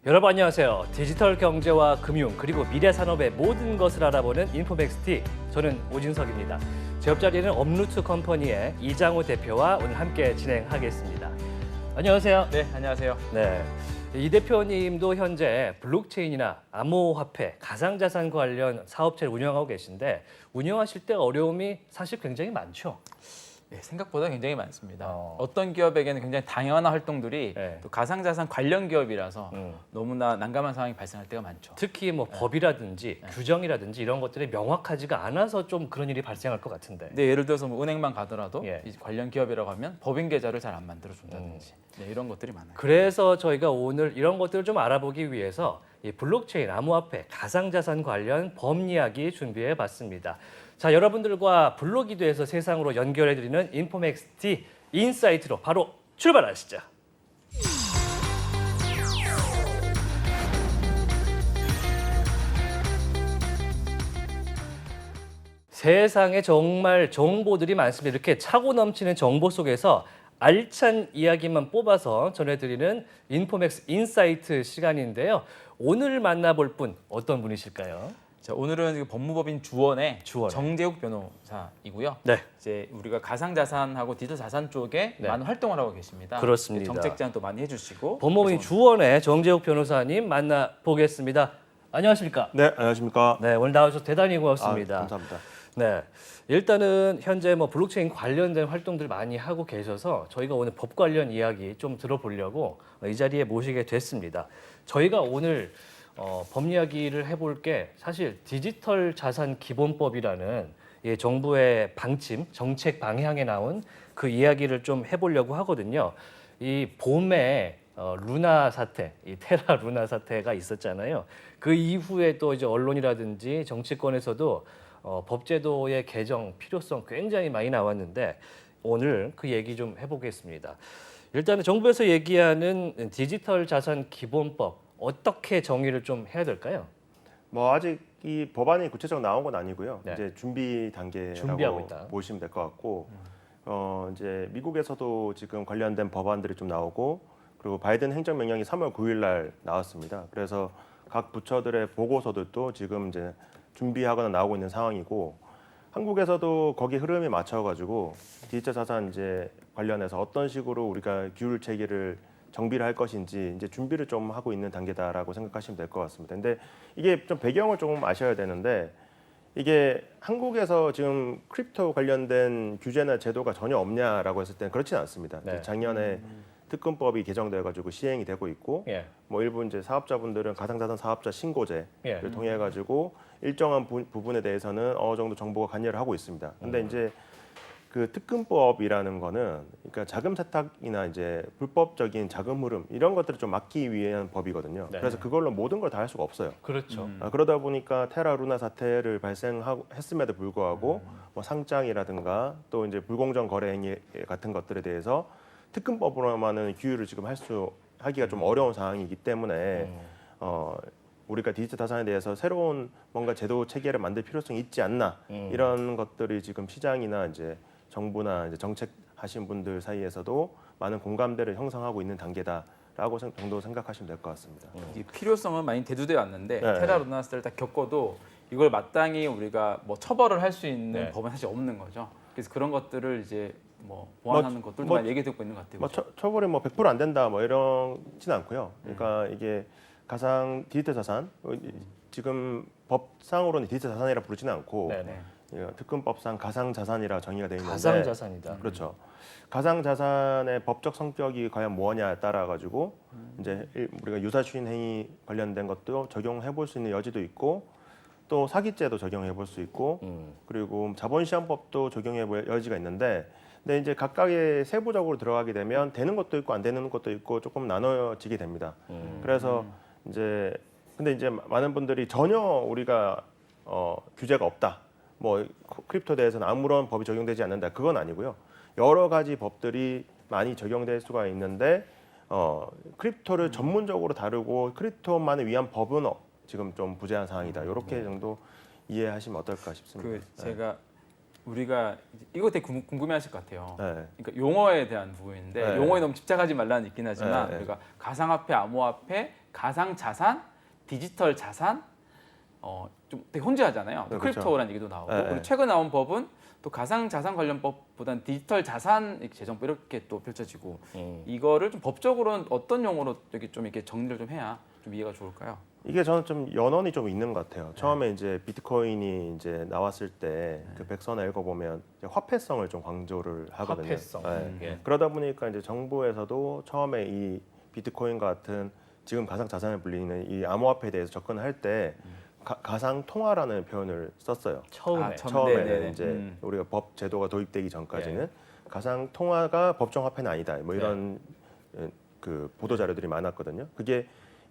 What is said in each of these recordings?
여러분 안녕하세요. 디지털 경제와 금융 그리고 미래 산업의 모든 것을 알아보는 인포맥스티, 저는 오진석입니다. 제 옆자리는 업루트 컴퍼니의 이장우 대표와 오늘 함께 진행하겠습니다. 안녕하세요. 네, 안녕하세요. 네, 이 대표님도 현재 블록체인이나 암호화폐, 가상자산 관련 사업체를 운영하고 계신데 운영하실 때 어려움이 사실 굉장히 많죠. 네, 생각보다 굉장히 많습니다. 어떤 기업에게는 굉장히 당연한 활동들이 네. 또 가상자산 관련 기업이라서 너무나 난감한 상황이 발생할 때가 많죠. 특히 뭐 법이라든지 규정이라든지 이런 것들이 명확하지가 않아서 좀 그런 일이 발생할 것 같은데. 네, 예를 들어서 뭐 은행만 가더라도 예. 이 관련 기업이라고 하면 법인 계좌를 잘 안 만들어 준다든지 네, 이런 것들이 많아요. 그래서 저희가 오늘 이런 것들을 좀 알아보기 위해서 이 블록체인, 암호화폐, 가상자산 관련 법이야기 준비해 봤습니다. 자, 여러분들과 블록이도에서 세상으로 연결해 드리는 인포맥스티 인사이트로 바로 출발하시죠. 세상에 정말 정보들이 많습니다. 이렇게 차고 넘치는 정보 속에서 알찬 이야기만 뽑아서 전해드리는 인포맥스 인사이트 시간인데요. 오늘 만나볼 분 어떤 분이실까요? 자, 오늘은 그 법무법인 주원의 주원의. 정재욱 변호사이고요. 네. 이제 우리가 가상자산하고 디지털 자산 쪽에 네. 많은 활동을 하고 계십니다. 그렇습니다. 정책 제안도 많이 해주시고. 법무법인 그래서 주원의 정재욱 변호사님 만나보겠습니다. 안녕하십니까? 네, 안녕하십니까? 네, 오늘 나와주셔서 대단히 고맙습니다. 감사합니다. 네, 일단은 현재 뭐 블록체인 관련된 활동들 많이 하고 계셔서 저희가 오늘 법 관련 이야기 좀 들어보려고 이 자리에 모시게 됐습니다. 저희가 오늘 법 이야기를 해볼 게 사실 디지털 자산 기본법이라는 정부의 방침, 정책 방향에 나온 그 이야기를 좀 해보려고 하거든요. 이 봄에 루나 사태, 이 테라 루나 사태가 있었잖아요. 그 이후에 또 이제 언론이라든지 정치권에서도 법제도의 개정 필요성 굉장히 많이 나왔는데 오늘 그 얘기 좀 해보겠습니다. 일단은 정부에서 얘기하는 디지털 자산 기본법 어떻게 정의를 좀 해야 될까요? 뭐 아직 이 법안이 구체적으로 나온 건 아니고요. 네. 이제 준비 준비하고 단계라고 있다. 보시면 될 것 같고, 이제 미국에서도 지금 관련된 법안들이 좀 나오고, 그리고 바이든 행정명령이 3월 9일 날 나왔습니다. 그래서 각 부처들의 보고서들도 지금 이제 준비하거나 나오고 있는 상황이고, 한국에서도 거기 흐름에 맞춰가지고 디지털 자산 이제 관련해서 어떤 식으로 우리가 규율 체계를 정비를 할 것인지 이제 준비를 좀 하고 있는 단계다라고 생각하시면 될 것 같습니다. 근데 이게 좀 배경을 조금 아셔야 되는데 이게 한국에서 지금 크립토 관련된 규제나 제도가 전혀 없냐라고 했을 때는 그렇지는 않습니다. 네. 작년에 특검법이 개정돼 가지고 시행이 되고 있고 예. 뭐 일부 이제 사업자분들은 가상자산 사업자 신고제를 예. 통해 가지고 일정한 부분에 대해서는 어느 정도 정보가 관여를 하고 있습니다. 근데 이제 그 특검법이라는 거는 그러니까 자금 세탁이나 이제 불법적인 자금 흐름 이런 것들을 좀 막기 위한 법이거든요. 네. 그래서 그걸로 모든 걸 다 할 수가 없어요. 그렇죠. 그러다 보니까 테라 루나 사태를 발생했음에도 불구하고 뭐 상장이라든가 또 이제 불공정 거래 행위 같은 것들에 대해서 특검법으로만은 규율을 지금 하기가 좀 어려운 상황이기 때문에 우리가 디지털 자산에 대해서 새로운 뭔가 제도 체계를 만들 필요성이 있지 않나 이런 것들이 지금 시장이나 이제 정부나 이제 정책하신 분들 사이에서도 많은 공감대를 형성하고 있는 단계다라고 정도 생각하시면 될 것 같습니다. 이 필요성은 많이 대두되어 왔는데 네. 테라 루나스를 딱 겪어도 이걸 마땅히 우리가 뭐 처벌을 할 수 있는 네. 법은 사실 없는 거죠. 그래서 그런 것들을 이제 뭐 보완하는 것들도 뭐 많이 얘기 듣고 있는 것 같아요. 뭐 그렇죠? 처벌이 뭐 100% 안 된다 뭐 이런진 않고요. 그러니까 이게 가상 디지털 자산 지금 법상으로는 디지털 자산이라 부르지는 않고 네네. 특검법상 가상 자산이라 정의가 되어 있는데 가상 자산이다. 그렇죠. 가상 자산의 법적 성격이 과연 뭐냐에 따라 가지고 이제 우리가 유사추인 행위 관련된 것도 적용해 볼 수 있는 여지도 있고 또 사기죄도 적용해 볼 수 있고 그리고 자본시장법도 적용해 볼 여지가 있는데 근데 이제 각각의 세부적으로 들어가게 되면 되는 것도 있고 안 되는 것도 있고 조금 나눠지게 됩니다. 그래서 이제 근데 이제 많은 분들이 전혀 우리가 규제가 없다. 뭐 크립토에 대해서는 아무런 법이 적용되지 않는다. 그건 아니고요. 여러 가지 법들이 많이 적용될 수가 있는데 크립토를 전문적으로 다루고 크립토만을 위한 법은 지금 좀 부재한 상황이다. 이렇게 정도 이해하시면 어떨까 싶습니다. 그 제가 우리가 이거 되게 궁금해하실 것 같아요. 네. 그러니까 용어에 대한 부분인데 네. 용어에 너무 집착하지 말라는 있긴 하지만 네. 우리가 가상화폐, 암호화폐, 가상자산, 디지털 자산 좀 되게 혼재하잖아요. 네, 크립토라는 얘기도 나오고 네. 그리고 최근 나온 법은 또 가상자산 관련법보다는 디지털 자산 재정법 이렇게 또 펼쳐지고 이거를 좀 법적으로는 어떤 용어로 좀 이렇게 정리를 좀 해야 좀 이해가 좋을까요? 이게 저는 좀 연원이 좀 있는 것 같아요. 처음에 이제 비트코인이 이제 나왔을 때 그 백서나 읽어보면 이제 화폐성을 좀 강조를 하거든요. 화폐성. 네. 예. 그러다 보니까 이제 정부에서도 처음에 이 비트코인 같은 지금 가상 자산을 불리는 이 암호화폐에 대해서 접근할 때 가상 통화라는 표현을 썼어요. 처음에. 처음에는 네네네. 이제 우리가 법 제도가 도입되기 전까지는 가상 통화가 법정 화폐는 아니다. 뭐 이런 그 보도 자료들이 많았거든요.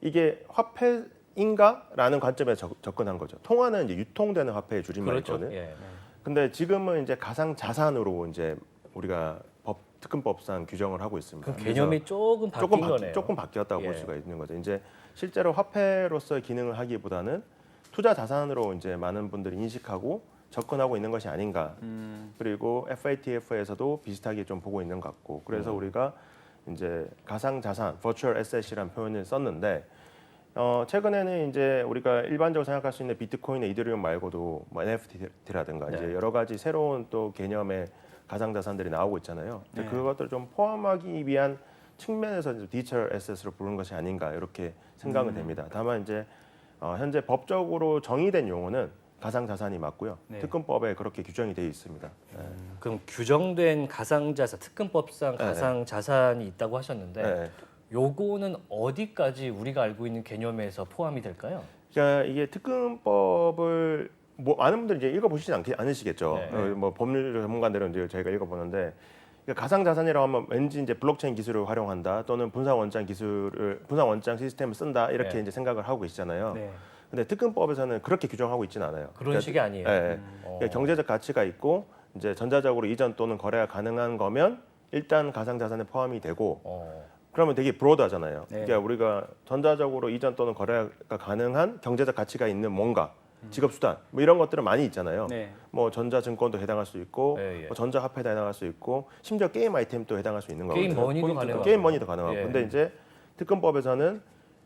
이게 화폐인가라는 관점에서 접근한 거죠. 통화는 이제 유통되는 화폐의 줄임말이거든요. 그렇죠. 예. 근데 지금은 이제 가상 자산으로 이제 우리가 특근법상 규정을 하고 있습니다. 그 개념이 조금 바뀐 거네요. 조금 바뀌었다고 볼 예. 수가 있는 거죠. 이제 실제로 화폐로서의 기능을 하기보다는 투자 자산으로 이제 많은 분들이 인식하고 접근하고 있는 것이 아닌가. 그리고 FATF에서도 비슷하게 좀 보고 있는 것 같고. 그래서 우리가 이제 가상 자산, virtual asset이라는 표현을 썼는데 최근에는 이제 우리가 일반적으로 생각할 수 있는 비트코인이나 이더리움 말고도 뭐 NFT라든가 이제 여러 가지 새로운 또 개념의 가상 자산들이 나오고 있잖아요. 근데 그것들을 좀 포함하기 위한 측면에서 이제 디지털 에셋으로 부르는 것이 아닌가 이렇게 생각은 됩니다. 다만 이제 현재 법적으로 정의된 용어는 가상 자산이 맞고요. 네. 특근법에 그렇게 규정이 되어 있습니다. 그럼 규정된 가상자산, 특근법상 네. 가상자산이 있다고 하셨는데 네. 요거는 어디까지 우리가 알고 있는 개념에서 포함이 될까요? 그러니까 이게 특근법을 뭐 많은 분들이 이제 읽어보시지 않으시겠죠. 네. 뭐 법률 전문가들은 이제 저희가 읽어보는데 그러니까 가상 자산이라고 하면 왠지 이제 블록체인 기술을 활용한다 또는 분산 원장 시스템을 쓴다 이렇게 네. 이제 생각을 하고 계시잖아요. 네. 근데 특근법에서는 그렇게 규정하고 있지는 않아요. 그런 식이 아니에요. 그러니까 경제적 가치가 있고 이제 전자적으로 이전 또는 거래가 가능한 거면 일단 가상 자산에 포함이 되고 그러면 되게 브로드하잖아요. 네. 그러니까 우리가 전자적으로 이전 또는 거래가 가능한 경제적 가치가 있는 뭔가 직업 수단 뭐 이런 것들은 많이 있잖아요. 네. 뭐 전자증권도 해당할 수 있고 예, 예. 뭐 전자화폐도 해당할 수 있고 심지어 게임 아이템도 해당할 수 있는 거거든요. 게임 머니도 가능하고. 게임 머니도 가능하고. 예. 근데 이제 특근법에서는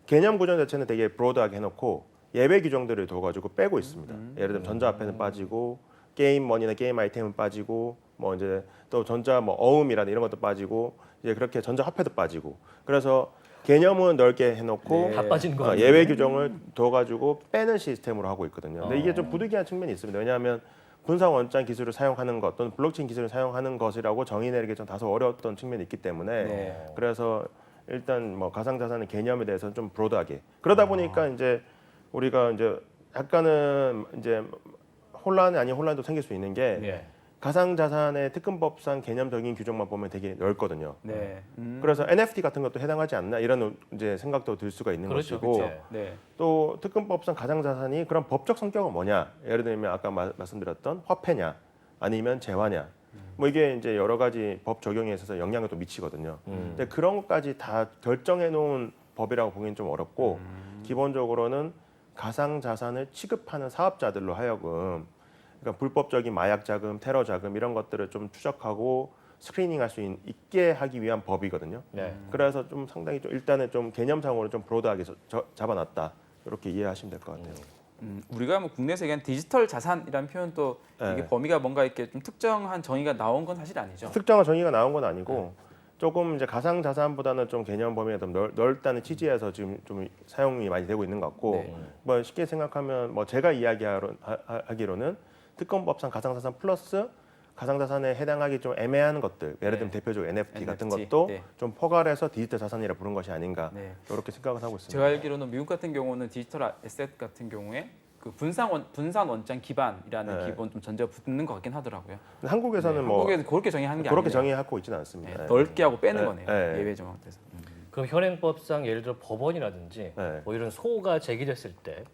개념 구조 자체는 되게 브로드하게 해놓고 예외 규정들을 둬가지고 빼고 있습니다. 예를 들면 전자화폐는 빠지고 게임 머니나 게임 아이템은 빠지고 뭐 이제 또 전자 뭐 어음이라든 이런 것도 빠지고 이제 그렇게 전자화폐도 빠지고 그래서 개념은 넓게 해놓고 다 빠지는 거 같아요. 예외 규정을 둬가지고 빼는 시스템으로 하고 있거든요. 근데 이게 좀 부득이한 측면이 있습니다. 왜냐하면 분산 원장 기술을 사용하는 것 또는 블록체인 기술을 사용하는 것이라고 정의 내리기 좀 다소 어려웠던 측면이 있기 때문에 네. 그래서 일단 뭐 가상자산의 개념에 대해서는 좀 브로드하게 그러다 보니까 이제 우리가 이제 약간은 이제 혼란이 아닌 혼란도 생길 수 있는 게 예. 가상자산의 특근법상 개념적인 규정만 보면 되게 넓거든요. 네. 그래서 NFT 같은 것도 해당하지 않나 이런 이제 생각도 들 수가 있는 그렇죠, 것이고 그렇죠. 네. 또 특근법상 가상자산이 그런 법적 성격은 뭐냐? 예를 들면 아까 말씀드렸던 화폐냐, 아니면 재화냐. 뭐 이게 이제 여러 가지 법 적용에 있어서 영향을 또 미치거든요. 근데 그런 것까지 다 결정해 놓은 법이라고 보기는 좀 어렵고 기본적으로는 가상자산을 취급하는 사업자들로 하여금 그러니까 불법적인 마약 자금, 테러 자금 이런 것들을 좀 추적하고 스크리닝할 수 있게 하기 위한 법이거든요. 네. 그래서 좀 상당히 좀 일단은 좀 개념상으로 좀 브로드하게 잡아놨다 이렇게 이해하시면 될 것 같아요. 우리가 뭐 국내에서 얘기한 디지털 자산이라는 표현도 이게 네. 범위가 뭔가 이렇게 좀 특정한 정의가 나온 건 사실 아니죠. 특정한 정의가 나온 건 아니고 조금 이제 가상 자산보다는 좀 개념 범위가 좀 넓다는 취지에서 지금 좀 사용이 많이 되고 있는 것 같고 네. 뭐 쉽게 생각하면 뭐 제가 이야기하기로는 특검법상 가상 자산 플러스 가상 자산에 해당하기 좀 애매한 것들 예를 들면 네. 대표적으로 NFT 같은 NFT, 것도 네. 좀 포괄해서 디지털 자산이라 부른 것이 아닌가 네. 이렇게 생각을 하고 있습니다. 제가 알기로는 미국 같은 경우는 디지털 에셋 같은 경우에 그 분산 원장 기반이라는 네. 기본 좀 전제가 붙는 것 같긴 하더라고요. 근데 한국에서는 뭐 한국에서 그렇게 정의하는 게 그렇게 아니에요. 정의하고 있지는 않습니다. 네, 네. 넓게 하고 빼는 네, 거네요. 네. 예외 정황돼서. 그럼 현행법상 예를 들어 법원이라든지 네. 뭐 이런 소가 제기됐을 때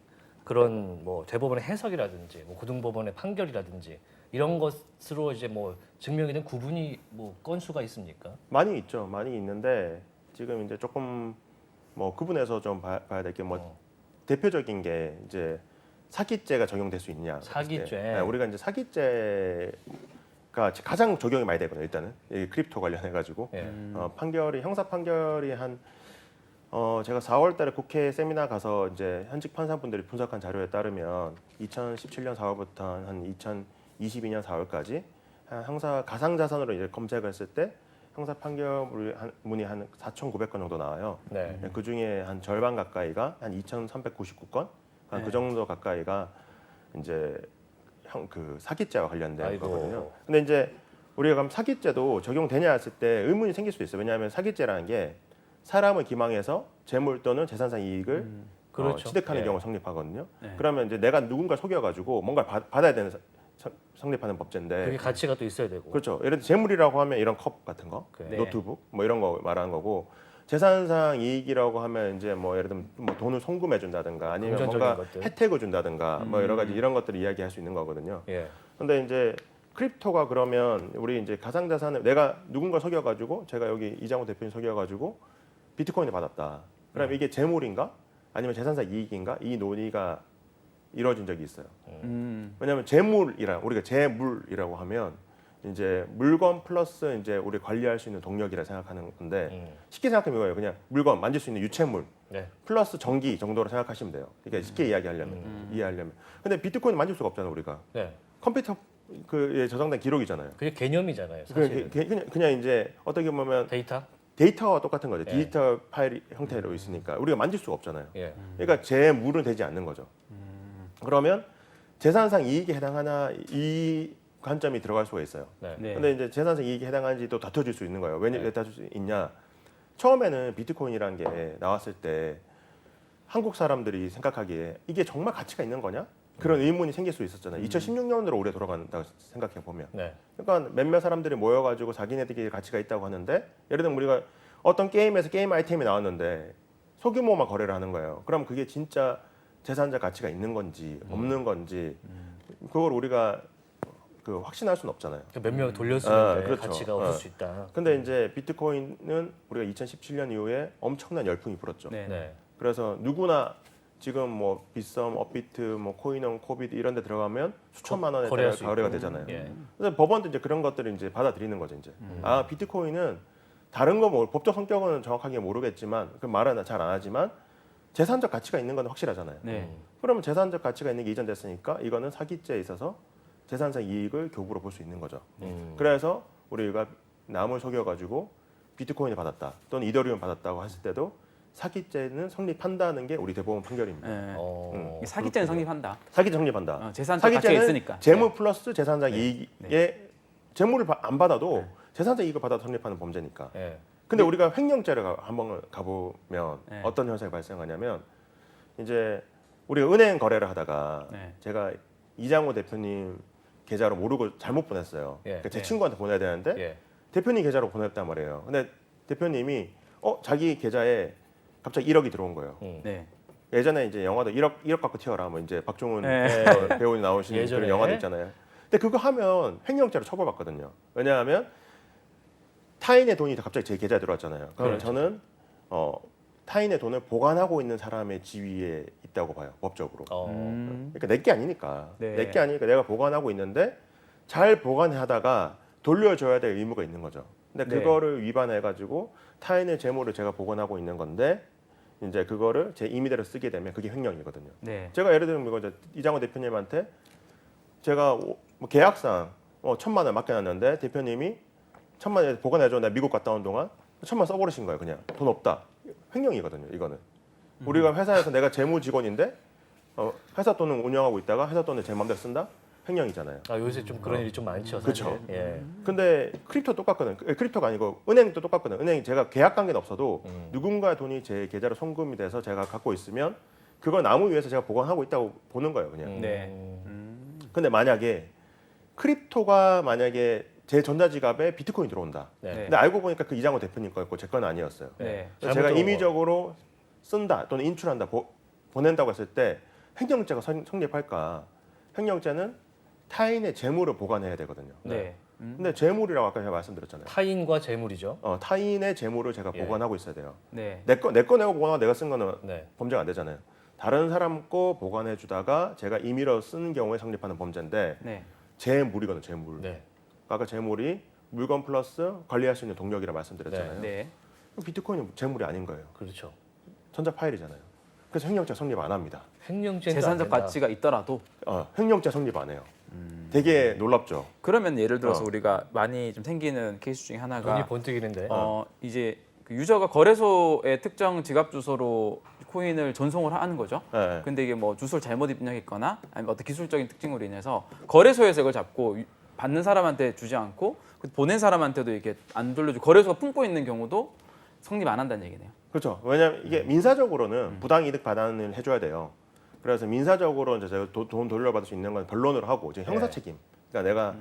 그런 뭐 대법원의 해석이라든지 뭐 고등법원의 판결이라든지 이런 것으로 이제 뭐 증명이 된 구분이 뭐 건수가 있습니까? 많이 있죠. 많이 있는데 지금 이제 조금 뭐 구분해서 좀 봐야 될 게 뭐 대표적인 게 이제 사기죄가 적용될 수 있냐? 사기죄. 네, 우리가 이제 사기죄가 가장 적용이 많이 되거든요. 일단은 이 크립토 관련해 가지고 예. 판결이 형사 판결이 한 제가 4월달에 국회 세미나 가서 이제 현직 판사분들이 분석한 자료에 따르면 2017년 4월부터 한 2022년 4월까지 형사 가상자산으로 이제 검색을 했을 때 형사 판결문이 한 4,900건 정도 나와요. 네. 그 중에 한 절반 가까이가 한 2,399건, 그 정도 가까이가 이제 그 사기죄와 관련된 아이고. 거거든요. 근데 이제 우리가 그럼 사기죄도 적용되냐 했을 때 의문이 생길 수도 있어요. 왜냐하면 사기죄라는 게 사람을 기망해서 재물 또는 재산상 이익을 그렇죠. 취득하는 예. 경우 성립하거든요. 네. 그러면 이제 내가 누군가 속여가지고 뭔가 받아야 되는 성립하는 법제인데. 그게 가치가 또 있어야 되고. 그렇죠. 예를 들어 재물이라고 하면 이런 컵 같은 거, 네. 노트북 뭐 이런 거 말하는 거고, 재산상 이익이라고 하면 이제 뭐 예를 들면 뭐 돈을 송금해 준다든가 아니면 금전적인 뭔가 것들. 혜택을 준다든가 뭐 여러 가지 이런 것들을 이야기할 수 있는 거거든요. 예. 근데 이제 크립토가 그러면 우리 이제 가상자산을 내가 누군가 속여가지고 제가 여기 이장호 대표님 속여가지고 비트코인을 받았다. 그럼 이게 재물인가 아니면 재산상 이익인가 이 논의가 이루어진 적이 있어요. 왜냐하면 우리가 재물이라고 하면 이제 물건 플러스 이제 우리 관리할 수 있는 동력이라 생각하는 건데 쉽게 생각하면 이거예요. 그냥 물건 만질 수 있는 유체물 네. 플러스 전기 정도로 생각하시면 돼요. 그러니까 쉽게 이해하려면. 근데 비트코인 만질 수가 없잖아요, 우리가. 네. 컴퓨터 그에 저장된 기록이잖아요. 그게 개념이잖아요. 사실은. 그냥 이제 어떻게 보면 데이터. 데이터와 똑같은 거죠. 예. 디지털 파일 형태로 있으니까 우리가 만질 수가 없잖아요. 예. 그러니까 재물은 되지 않는 거죠. 그러면 재산상 이익에 해당하나 이 관점이 들어갈 수가 있어요. 네. 네. 근데 이제 재산상 이익에 해당하는지도 다퉈질 수 있는 거예요. 왜 다툴 수 있냐? 처음에는 비트코인이라는 게 나왔을 때 한국 사람들이 생각하기에 이게 정말 가치가 있는 거냐? 그런 의문이 생길 수 있었잖아요. 2016년으로 오래 돌아간다고 생각해 보면. 네. 그러니까 몇몇 사람들이 모여가지고 자기네들끼리 가치가 있다고 하는데, 예를 들면 우리가 어떤 게임에서 게임 아이템이 나왔는데 소규모만 거래를 하는 거예요. 그럼 그게 진짜 재산자 가치가 있는 건지 없는 건지 그걸 우리가 확신할 수는 없잖아요. 몇 명 돌렸었는데 그렇죠. 가치가 없을 수 있다. 근데 이제 비트코인은 우리가 2017년 이후에 엄청난 열풍이 불었죠. 네. 네. 그래서 누구나 지금 뭐 빗썸, 업비트, 뭐 코인원, 코비드 이런 데 들어가면 수천만 원에 거래할 수 거래가 있고. 되잖아요. 예. 그래서 법원도 이제 그런 것들을 이제 받아들이는 거죠, 이제. 아, 비트코인은 다른 거 뭐 법적 성격은 정확하게 모르겠지만 그 말은 잘 안 하지만 재산적 가치가 있는 건 확실하잖아요. 네. 그러면 재산적 가치가 있는 게 이전됐으니까 이거는 사기죄에 있어서 재산상 이익을 교부로 볼 수 있는 거죠. 그래서 우리가 남을 속여가지고 비트코인을 받았다 또는 이더리움 받았다고 했을 때도 사기죄는 성립한다는 게 우리 대법원 판결입니다. 네. 어. 이게 사기죄는 성립한다. 사기죄 성립한다. 재산적 가치가 사기죄는 있으니까. 재물 플러스 재산상 이익에 재물을 안 받아도 재산상 이익을 받아도 성립하는 범죄니까. 예. 근데 우리가 횡령죄를 한번 가보면 네. 어떤 현상이 발생하냐면 이제 우리가 은행 거래를 하다가 네. 제가 이장호 대표님 계좌로 모르고 잘못 보냈어요. 예. 그러니까 제 네. 친구한테 보내야 되는데 예. 대표님 계좌로 보냈단 말이에요. 근데 대표님이 자기 계좌에 갑자기 1억이 들어온 거예요. 네. 예전에 이제 영화도 1억 갖고 튀어라 뭐 이제 박종훈 네. 배우님 나오시는 예전에. 그런 영화도 있잖아요. 근데 그거 하면 횡령죄로 처벌받거든요. 왜냐하면 타인의 돈이 갑자기 제 계좌에 들어왔잖아요. 그러면 그렇죠. 저는 타인의 돈을 보관하고 있는 사람의 지위에 있다고 봐요, 법적으로. 그러니까 내 게 아니니까. 네. 내 게 아니니까 내가 보관하고 있는데 잘 보관하다가 돌려줘야 될 의무가 있는 거죠. 근데 네. 그거를 위반해 가지고 타인의 재물을 제가 보관하고 있는 건데 이제 그거를 제 임의대로 쓰게 되면 그게 횡령이거든요. 네. 제가 예를 들면 이거 이장호 대표님한테 제가 뭐 계약상 1,000만 원 맡겨놨는데 대표님이 1,000만 원 보관해줘. 나 미국 갔다 온 동안 1,000만 원 써버리신 거예요. 그냥 돈 없다. 횡령이거든요. 이거는 우리가 회사에서 내가 재무 직원인데 회사 돈을 운영하고 있다가 회사 돈을 제 마음대로 쓴다. 횡령이잖아요. 아, 요새 좀 그런 일이 좀 많죠. 사실. 그쵸. 예. 근데 크립토 똑같거든. 크립토가 아니고 은행도 똑같거든. 은행이 제가 계약 관계는 없어도 누군가의 돈이 제 계좌로 송금이 돼서 제가 갖고 있으면 그걸 남을 위해서 제가 보관하고 있다고 보는 거예요. 그냥. 네. 근데 만약에 크립토가 만약에 제 전자지갑에 비트코인 들어온다. 네. 근데 알고 보니까 그 이장호 대표님 거였고 제 건 아니었어요. 네. 그래서 잘못 제가 들어온 임의적으로 쓴다 또는 인출한다 보낸다고 했을 때 횡령죄가 성립할까? 횡령죄는 타인의 재물을 보관해야 되거든요. 네. 근데 재물이라고 아까 제가 말씀드렸잖아요. 타인과 재물이죠. 타인의 재물을 제가 예. 보관하고 있어야 돼요. 네. 내 거 내가 보관하고 내가 쓴 거는 네. 범죄가 안 되잖아요. 다른 사람 거 보관해 주다가 제가 임의로 쓰는 경우에 성립하는 범죄인데 네. 재물이거든요. 재물. 네. 아까 재물이 물건 플러스 관리할 수 있는 동력이라 말씀드렸잖아요. 네. 비트코인은 재물이 아닌 거예요. 그렇죠. 전자 파일이잖아요. 그래서 횡령죄 성립 안 합니다. 횡령죄도 재산적 안 된다. 가치가 있더라도 횡령죄 성립 안 해요. 되게 놀랍죠. 그러면 예를 들어서 어. 우리가 많이 좀 생기는 케이스 중에 눈이 하나가 번뜩이는데. 이제 그 유저가 거래소의 특정 지갑 주소로 코인을 전송을 하는 거죠. 네. 근데 이게 뭐 주소를 잘못 입력했거나 아니면 어떤 기술적인 특징으로 인해서 거래소에서 이걸 잡고 받는 사람한테 주지 않고 보낸 사람한테도 이렇게 안 돌려주고 거래소가 품고 있는 경우도 성립 안 한다는 얘기네요. 그렇죠. 왜냐하면 이게 민사적으로는 부당이득 반환을 해줘야 돼요. 그래서 민사적으로 이제 제가 돈 돌려받을 수 있는 건 변론으로 하고 지금 형사 네. 책임. 그러니까 내가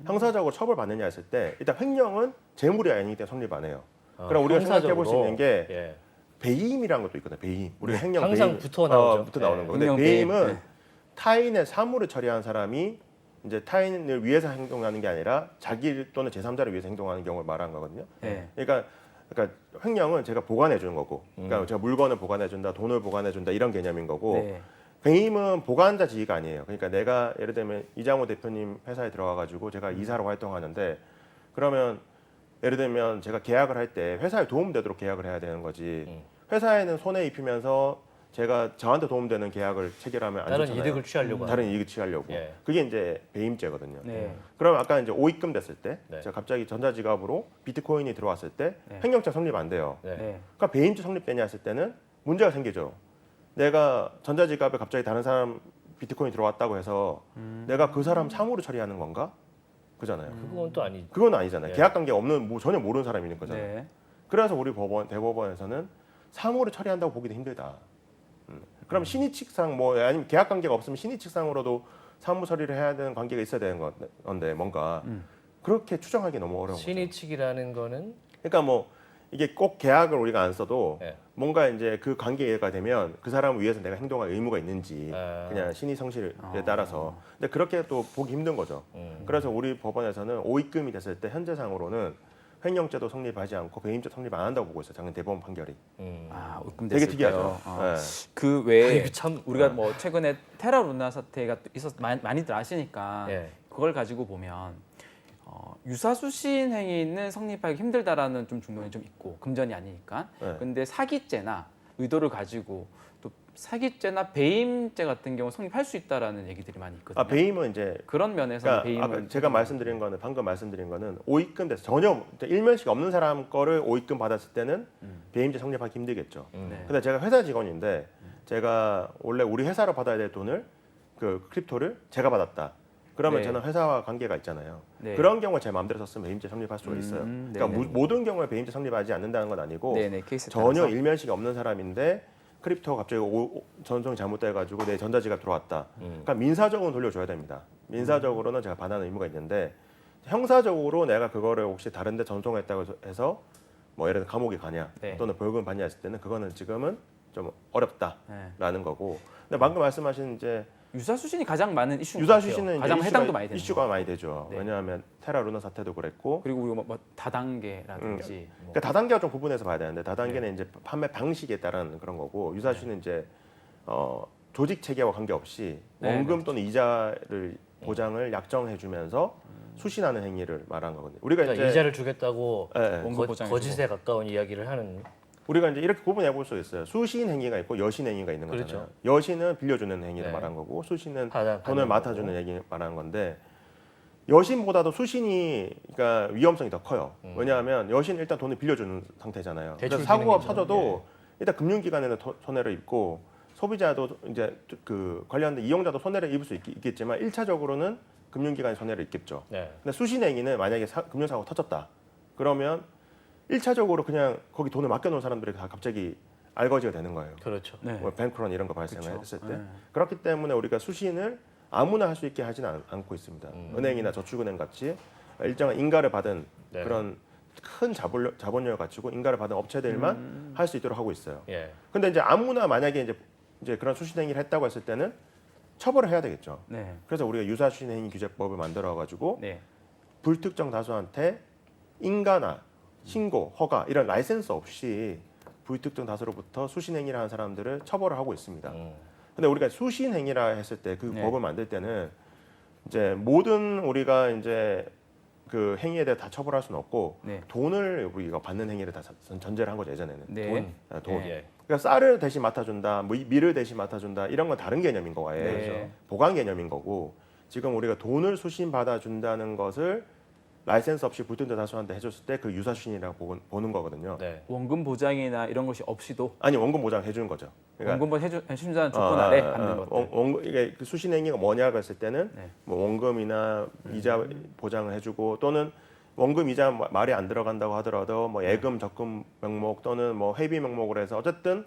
형사적으로 처벌받느냐 했을 때 일단 횡령은 재물이 아니기 때문에 성립 안 해요. 그럼 우리가 생각해 볼 수 있는 게 예. 배임이라는 것도 있거든요. 배임. 우리가 횡령 항상 배임, 붙어 나오죠. 붙어 나오는 네. 거. 근데 횡령 배임은 배임. 네. 타인의 사물을 처리한 사람이 이제 타인을 위해서 행동하는 게 아니라 자기 또는 제3자를 위해서 행동하는 경우를 말하는 거거든요. 네. 그러니까 횡령은 제가 보관해 주는 거고, 그러니까 제가 물건을 보관해 준다, 돈을 보관해 준다 이런 개념인 거고, 네. 배임은 보관자 지위가 아니에요. 그러니까 내가 예를 들면 이장호 대표님 회사에 들어가 가지고 제가 이사로 활동하는데 그러면 예를 들면 제가 계약을 할 때 회사에 도움되도록 계약을 해야 되는 거지. 회사에는 손해 입히면서 제가 저한테 도움되는 계약을 체결하면 안 다른 좋잖아요. 이득을 취하려고 다른 이익을 취하려고. 예. 그게 이제 배임죄거든요. 네. 그럼 아까 이제 오입금 됐을 때, 네. 제가 갑자기 전자지갑으로 비트코인이 들어왔을 때 네. 횡령죄 성립 안 돼요. 네. 네. 그러니까 배임죄 성립되냐 했을 때는 문제가 생기죠. 내가 전자지갑에 갑자기 다른 사람 비트코인이 들어왔다고 해서 내가 그 사람 사무를 처리하는 건가? 그잖아요. 그건 또 아니죠. 그건 아니잖아요. 네. 계약 관계 없는 전혀 모르는 사람이 있는 거잖아요. 네. 그래서 우리 대법원에서는 사무를 처리한다고 보기도 힘들다. 그럼 신의칙상 뭐 아니면 계약 관계가 없으면 신의칙상으로도 사무 처리를 해야 되는 관계가 있어야 되는 건데 뭔가 그렇게 추정하기 너무 어려운 거죠. 신의칙이라는 거는 그러니까 뭐 이게 꼭 계약을 우리가 안 써도 네. 뭔가 이제 그 관계가 되면 그 사람을 위해서 내가 행동할 의무가 있는지 아. 그냥 신의 성실에 따라서 근데 그렇게 또 보기 힘든 거죠. 그래서 우리 법원에서는 오입금이 됐을 때 현재상으로는 횡령죄도 성립하지 않고 배임죄 성립 안 한다고 보고 있어요. 작년 대법원 판결이. 아, 입금 되게 됐을 특이하죠. 때요. 네. 그 외에 아이고, 참. 우리가 뭐 최근에 테라 루나 사태가 있어서 많이들 아시니까 예. 그걸 가지고 보면 유사수신 행위는 성립하기 힘들다라는 좀 중론이 좀 있고 금전이 아니니까. 네. 근데 사기죄나 의도를 가지고 또 사기죄나 배임죄 같은 경우 성립할 수 있다라는 얘기들이 많이 있거든요. 아 배임은 이제 그런 면에서 그러니까 배임은 아까 제가 말씀드린 거는 방금 말씀드린 거는 오입금 돼서 전혀 일면식 없는 사람 거를 오입금 받았을 때는 배임죄 성립하기 힘들겠죠. 네. 근데 제가 회사 직원인데 제가 원래 우리 회사로 받아야 될 돈을 그 크립토를 제가 받았다. 그러면 네. 저는 회사와 관계가 있잖아요. 네. 그런 경우에 제 마음대로 썼으면 배임죄 성립할 수가 있어요. 그러니까 네네. 모든 경우에 배임죄 성립하지 않는다는 건 아니고 네네, 케이스 전혀 따라서. 일면식이 없는 사람인데 크립토가 갑자기 전송이 잘못돼가지고 내 전자지갑 들어왔다. 그러니까 민사적으로는 돌려줘야 됩니다. 민사적으로는 제가 반환 의무가 있는데 형사적으로 내가 그거를 혹시 다른데 전송했다고 해서 뭐 예를 들어 감옥에 가냐 네. 또는 벌금 받냐 했을 때는 그거는 지금은 좀 어렵다라는 네. 거고. 근데 방금 말씀하신 이제 유사수신이 가장 많은 이슈인 것 유사수신은 같아요. 가장 이제 해당도 많이 되는 이슈가 거. 많이 되죠. 네. 왜냐하면 테라 루나 사태도 그랬고. 그리고 우리가 뭐 다단계라든지 뭐. 그러니까 다단계와 좀 구분해서 봐야 되는데 다단계는 이제 판매 방식에 따른 그런 거고 유사수는 이제 조직 체계와 관계없이 네, 원금 또는 이자를 보장을 약정해주면서 수신하는 행위를 말한 거거든요. 우리가 그러니까 이제 이자를 주겠다고 예, 원금 보장해주고. 거짓에 가까운 이야기를 하는 우리가 이제 이렇게 구분해 볼 수 있어요. 수신 행위가 있고 여신 행위가 있는 거잖아요. 그렇죠. 여신은 빌려주는 행위를 네. 말한 거고 수신은 받는 돈을 거고. 맡아주는 얘기 말하는 건데 여신보다도 수신이 그러니까 위험성이 더 커요. 왜냐하면 여신은 일단 돈을 빌려주는 상태잖아요. 그래서 대출 사고가 기능이죠. 터져도 일단 금융기관에는 손해를 입고 소비자도 이제 그 관련된 이용자도 손해를 입을 수 있겠지만 1차적으로는 금융기관이 손해를 입겠죠. 네. 근데 수신행위는 만약에 금융사고가 터졌다. 그러면 1차적으로 그냥 거기 돈을 맡겨놓은 사람들이 다 갑자기 알거지가 되는 거예요. 그렇죠. 네. 뭐 뱅크런 이런 거 발생했을 그쵸. 때 네. 그렇기 때문에 우리가 수신을 아무나 할 수 있게 하지는 않고 있습니다. 은행이나 저축은행 같이 일정한 인가를 받은 네. 그런 큰 자본력을 갖추고 인가를 받은 업체들만 할 수 있도록 하고 있어요. 예. 근데 이제 아무나 만약에 이제 그런 수신 행위를 했다고 했을 때는 처벌을 해야 되겠죠. 네. 그래서 우리가 유사수신 행위 규제법을 만들어 가지고 네. 불특정 다수한테 인가나 신고, 허가 이런 라이센스 없이 불특정 다수로부터 수신 행위를 하는 사람들을 처벌을 하고 있습니다. 근데 우리가 수신 행위라 했을 때 그 네. 법을 만들 때는 이제 모든 우리가 이제 그 행위에 대해 다 처벌할 수는 없고 네. 돈을 우리가 받는 행위를 다 전제를 한 거죠 예전에는. 네. 돈. 예. 그러니까 쌀을 대신 맡아준다, 뭐 밀을 대신 맡아준다 이런 건 다른 개념인 거예요. 네. 그렇죠? 보관 개념인 거고 지금 우리가 돈을 수신 받아준다는 것을 라이센스 없이 불특정 다수한테 해줬을 때 그 유사 수신이라고 보는 거거든요. 네. 원금 보장이나 이런 것이 없이도 아니 원금 보장 해주는 거죠. 그러니까 원금 해준다는 조건 아래 받는 것들. 원금 이게 그 수신 행위가 뭐냐고 했을 때는 네. 뭐 원금이나 이자 보장을 해주고 또는 원금 이자 말이 안 들어간다고 하더라도 뭐 예금 적금 명목 또는 뭐 회비 명목으로 해서 어쨌든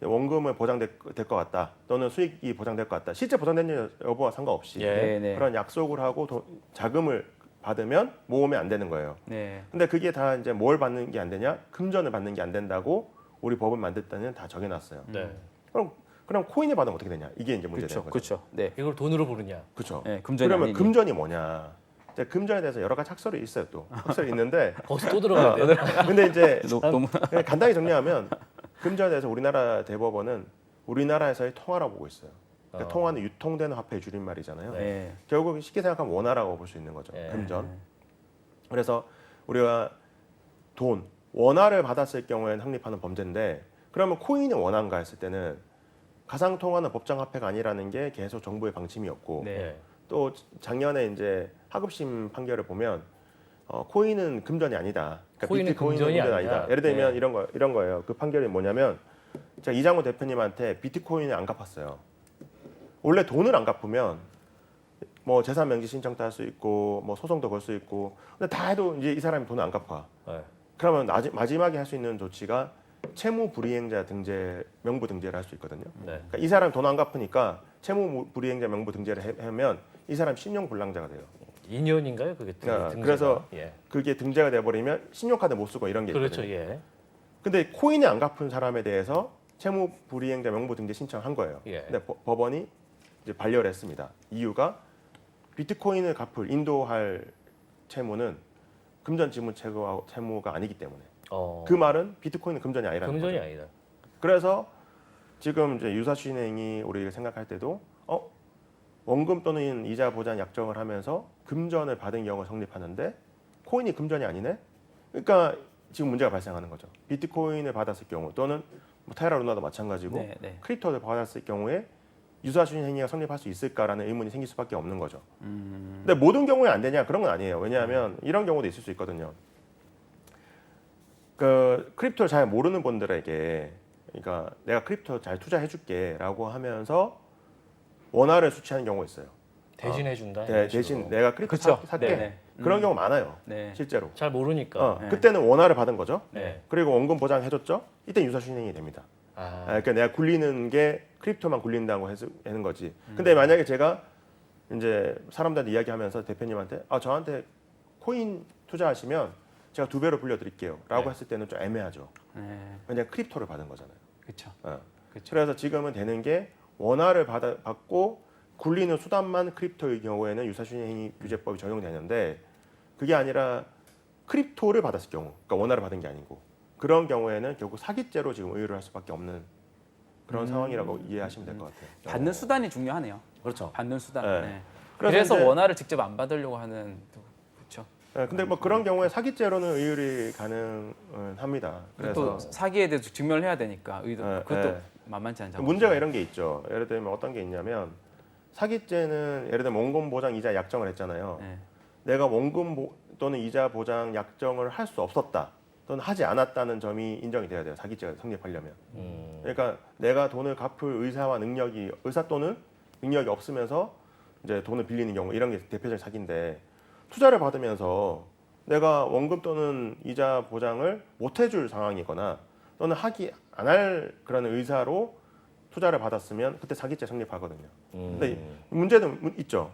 원금을 보장될 것 같다 또는 수익이 보장될 것 같다 실제 보장된 여부와 상관없이 예. 네, 네. 그런 약속을 하고 자금을 받으면 모으면 안 되는 거예요. 네. 근데 그게 다 이제 뭘 받는 게 안 되냐? 금전을 받는 게 안 된다고 우리 법을 만들 때는 다 정해놨어요. 네. 그럼 코인을 받으면 어떻게 되냐? 이게 이제 문제되는 그렇죠. 거죠. 그렇죠. 네. 이걸 돈으로 부르냐? 그렇죠. 네, 금전이 그러면 아니니. 금전이 뭐냐? 이제 금전에 대해서 여러 가지 학설이 있어요. 또 학설이 있는데 거기서 또 들어가야 돼요. 근데 이제 너무 그냥 간단히 정리하면 금전에 대해서 우리나라 대법원은 우리나라에서의 통화라고 보고 있어요. 그러니까 통화는 유통되는 화폐의 줄임말이잖아요. 네. 결국 쉽게 생각하면 원화라고 볼 수 있는 거죠. 네. 금전. 그래서 우리가 돈, 원화를 받았을 경우에는 성립하는 범죄인데 그러면 코인이 원화인가 했을 때는 가상통화는 법정화폐가 아니라는 게 계속 정부의 방침이었고 네. 또 작년에 이제 하급심 판결을 보면 코인은 금전이 아니다. 그러니까 코인은 비트코인은 금전이 금전이 아니다. 아니다. 예를 들면 네. 이런 거예요. 그 판결이 뭐냐면 제가 이장우 대표님한테 비트코인을 안 갚았어요. 원래 돈을 안 갚으면 뭐 재산 명지 신청도 할 수 있고 뭐 소송도 걸 수 있고 근데 다 해도 이제 이 사람이 돈을 안 갚아. 네. 그러면 마지막에 할 수 있는 조치가 채무 불이행자 등재 명부 등재를 할 수 있거든요. 네. 그러니까 이 사람 돈 안 갚으니까 채무 불이행자 명부 등재를 하면 이 사람 신용 불량자가 돼요. 2년인가요? 그게 등재가? 그래서 예. 그게 등재가 돼 버리면 신용카드 못 쓰고 이런 게 그렇죠. 있거든요. 예. 근데 코인이 안 갚은 사람에 대해서 채무 불이행자 명부 등재 신청한 거예요. 예. 근데 법원이 이제 반려를 했습니다. 이유가 비트코인을 인도할 채무는 금전 지문 채무가 아니기 때문에 그 말은 비트코인은 금전이 아니라는 금전이 거죠. 아니다. 그래서 지금 이제 유사시행이 우리가 생각할 때도 원금 또는 이자 보장 약정을 하면서 금전을 받은 경우 성립하는데 코인이 금전이 아니네. 그러니까 지금 문제가 발생하는 거죠. 비트코인을 받았을 경우 또는 뭐 테라 루나도 마찬가지고 네, 네. 크립토를 받았을 경우에 유사수신 행위가 성립할 수 있을까라는 의문이 생길 수밖에 없는 거죠. 근데 모든 경우에 안 되냐 그런 건 아니에요. 왜냐하면 이런 경우도 있을 수 있거든요. 그 크립토를 잘 모르는 분들에게 그러니까 내가 크립토 잘 투자해줄게라고 하면서 원화를 수취하는 경우가 있어요. 대신해 준다. 대신 내가 크립토 그쵸. 살게 네네. 그런 경우 많아요. 네. 실제로. 잘 모르니까. 네. 그때는 원화를 받은 거죠. 네. 그리고 원금 보장해줬죠. 이때 유사수신 행위 됩니다. 그러니까 내가 굴리는 게 크립토만 굴린다고 하는 거지. 근데 만약에 제가 이제 사람들한테 이야기하면서 대표님한테 저한테 코인 투자하시면 제가 2배로 불려드릴게요라고 네. 했을 때는 좀 애매하죠. 네. 왜냐하면 크립토를 받은 거잖아요. 그렇죠. 그쵸. 그래서 지금은 되는 게 원화를 받고 굴리는 수단만 크립토의 경우에는 유사수신행위 규제법이 적용되는데 그게 아니라 크립토를 받았을 경우, 그러니까 원화를 받은 게 아니고 그런 경우에는 결국 사기죄로 지금 의유를 할 수밖에 없는 그런 상황이라고 이해하시면 될 것 같아요. 받는 수단이 중요하네요. 그렇죠. 받는 수단. 네. 네. 그래서 그래서 이제- 원화를 직접 안 받으려고 하는 그렇죠. 근데 뭐 그런 경우에 사기죄로는 의율이 가능합니다. 또 그래서 사기에 대해서 증명을 해야 되니까 그것도 네. 만만치 않죠. 문제가 이런 게 있죠. 예를 들면 어떤 게 있냐면 사기죄는 예를 들면 원금 보장 이자 약정을 했잖아요. 네. 내가 원금 또는 이자 보장 약정을 할 수 없었다 또는 하지 않았다는 점이 인정이 돼야 돼요. 사기죄가 성립하려면. 그러니까 내가 돈을 갚을 의사 또는 능력이 없으면서 이제 돈을 빌리는 경우 이런 게 대표적인 사기인데 투자를 받으면서 내가 원금 또는 이자 보장을 못 해줄 상황이거나 또는 하기 안 할 그런 의사로 투자를 받았으면 그때 사기죄 성립하거든요. 근데 문제는 있죠.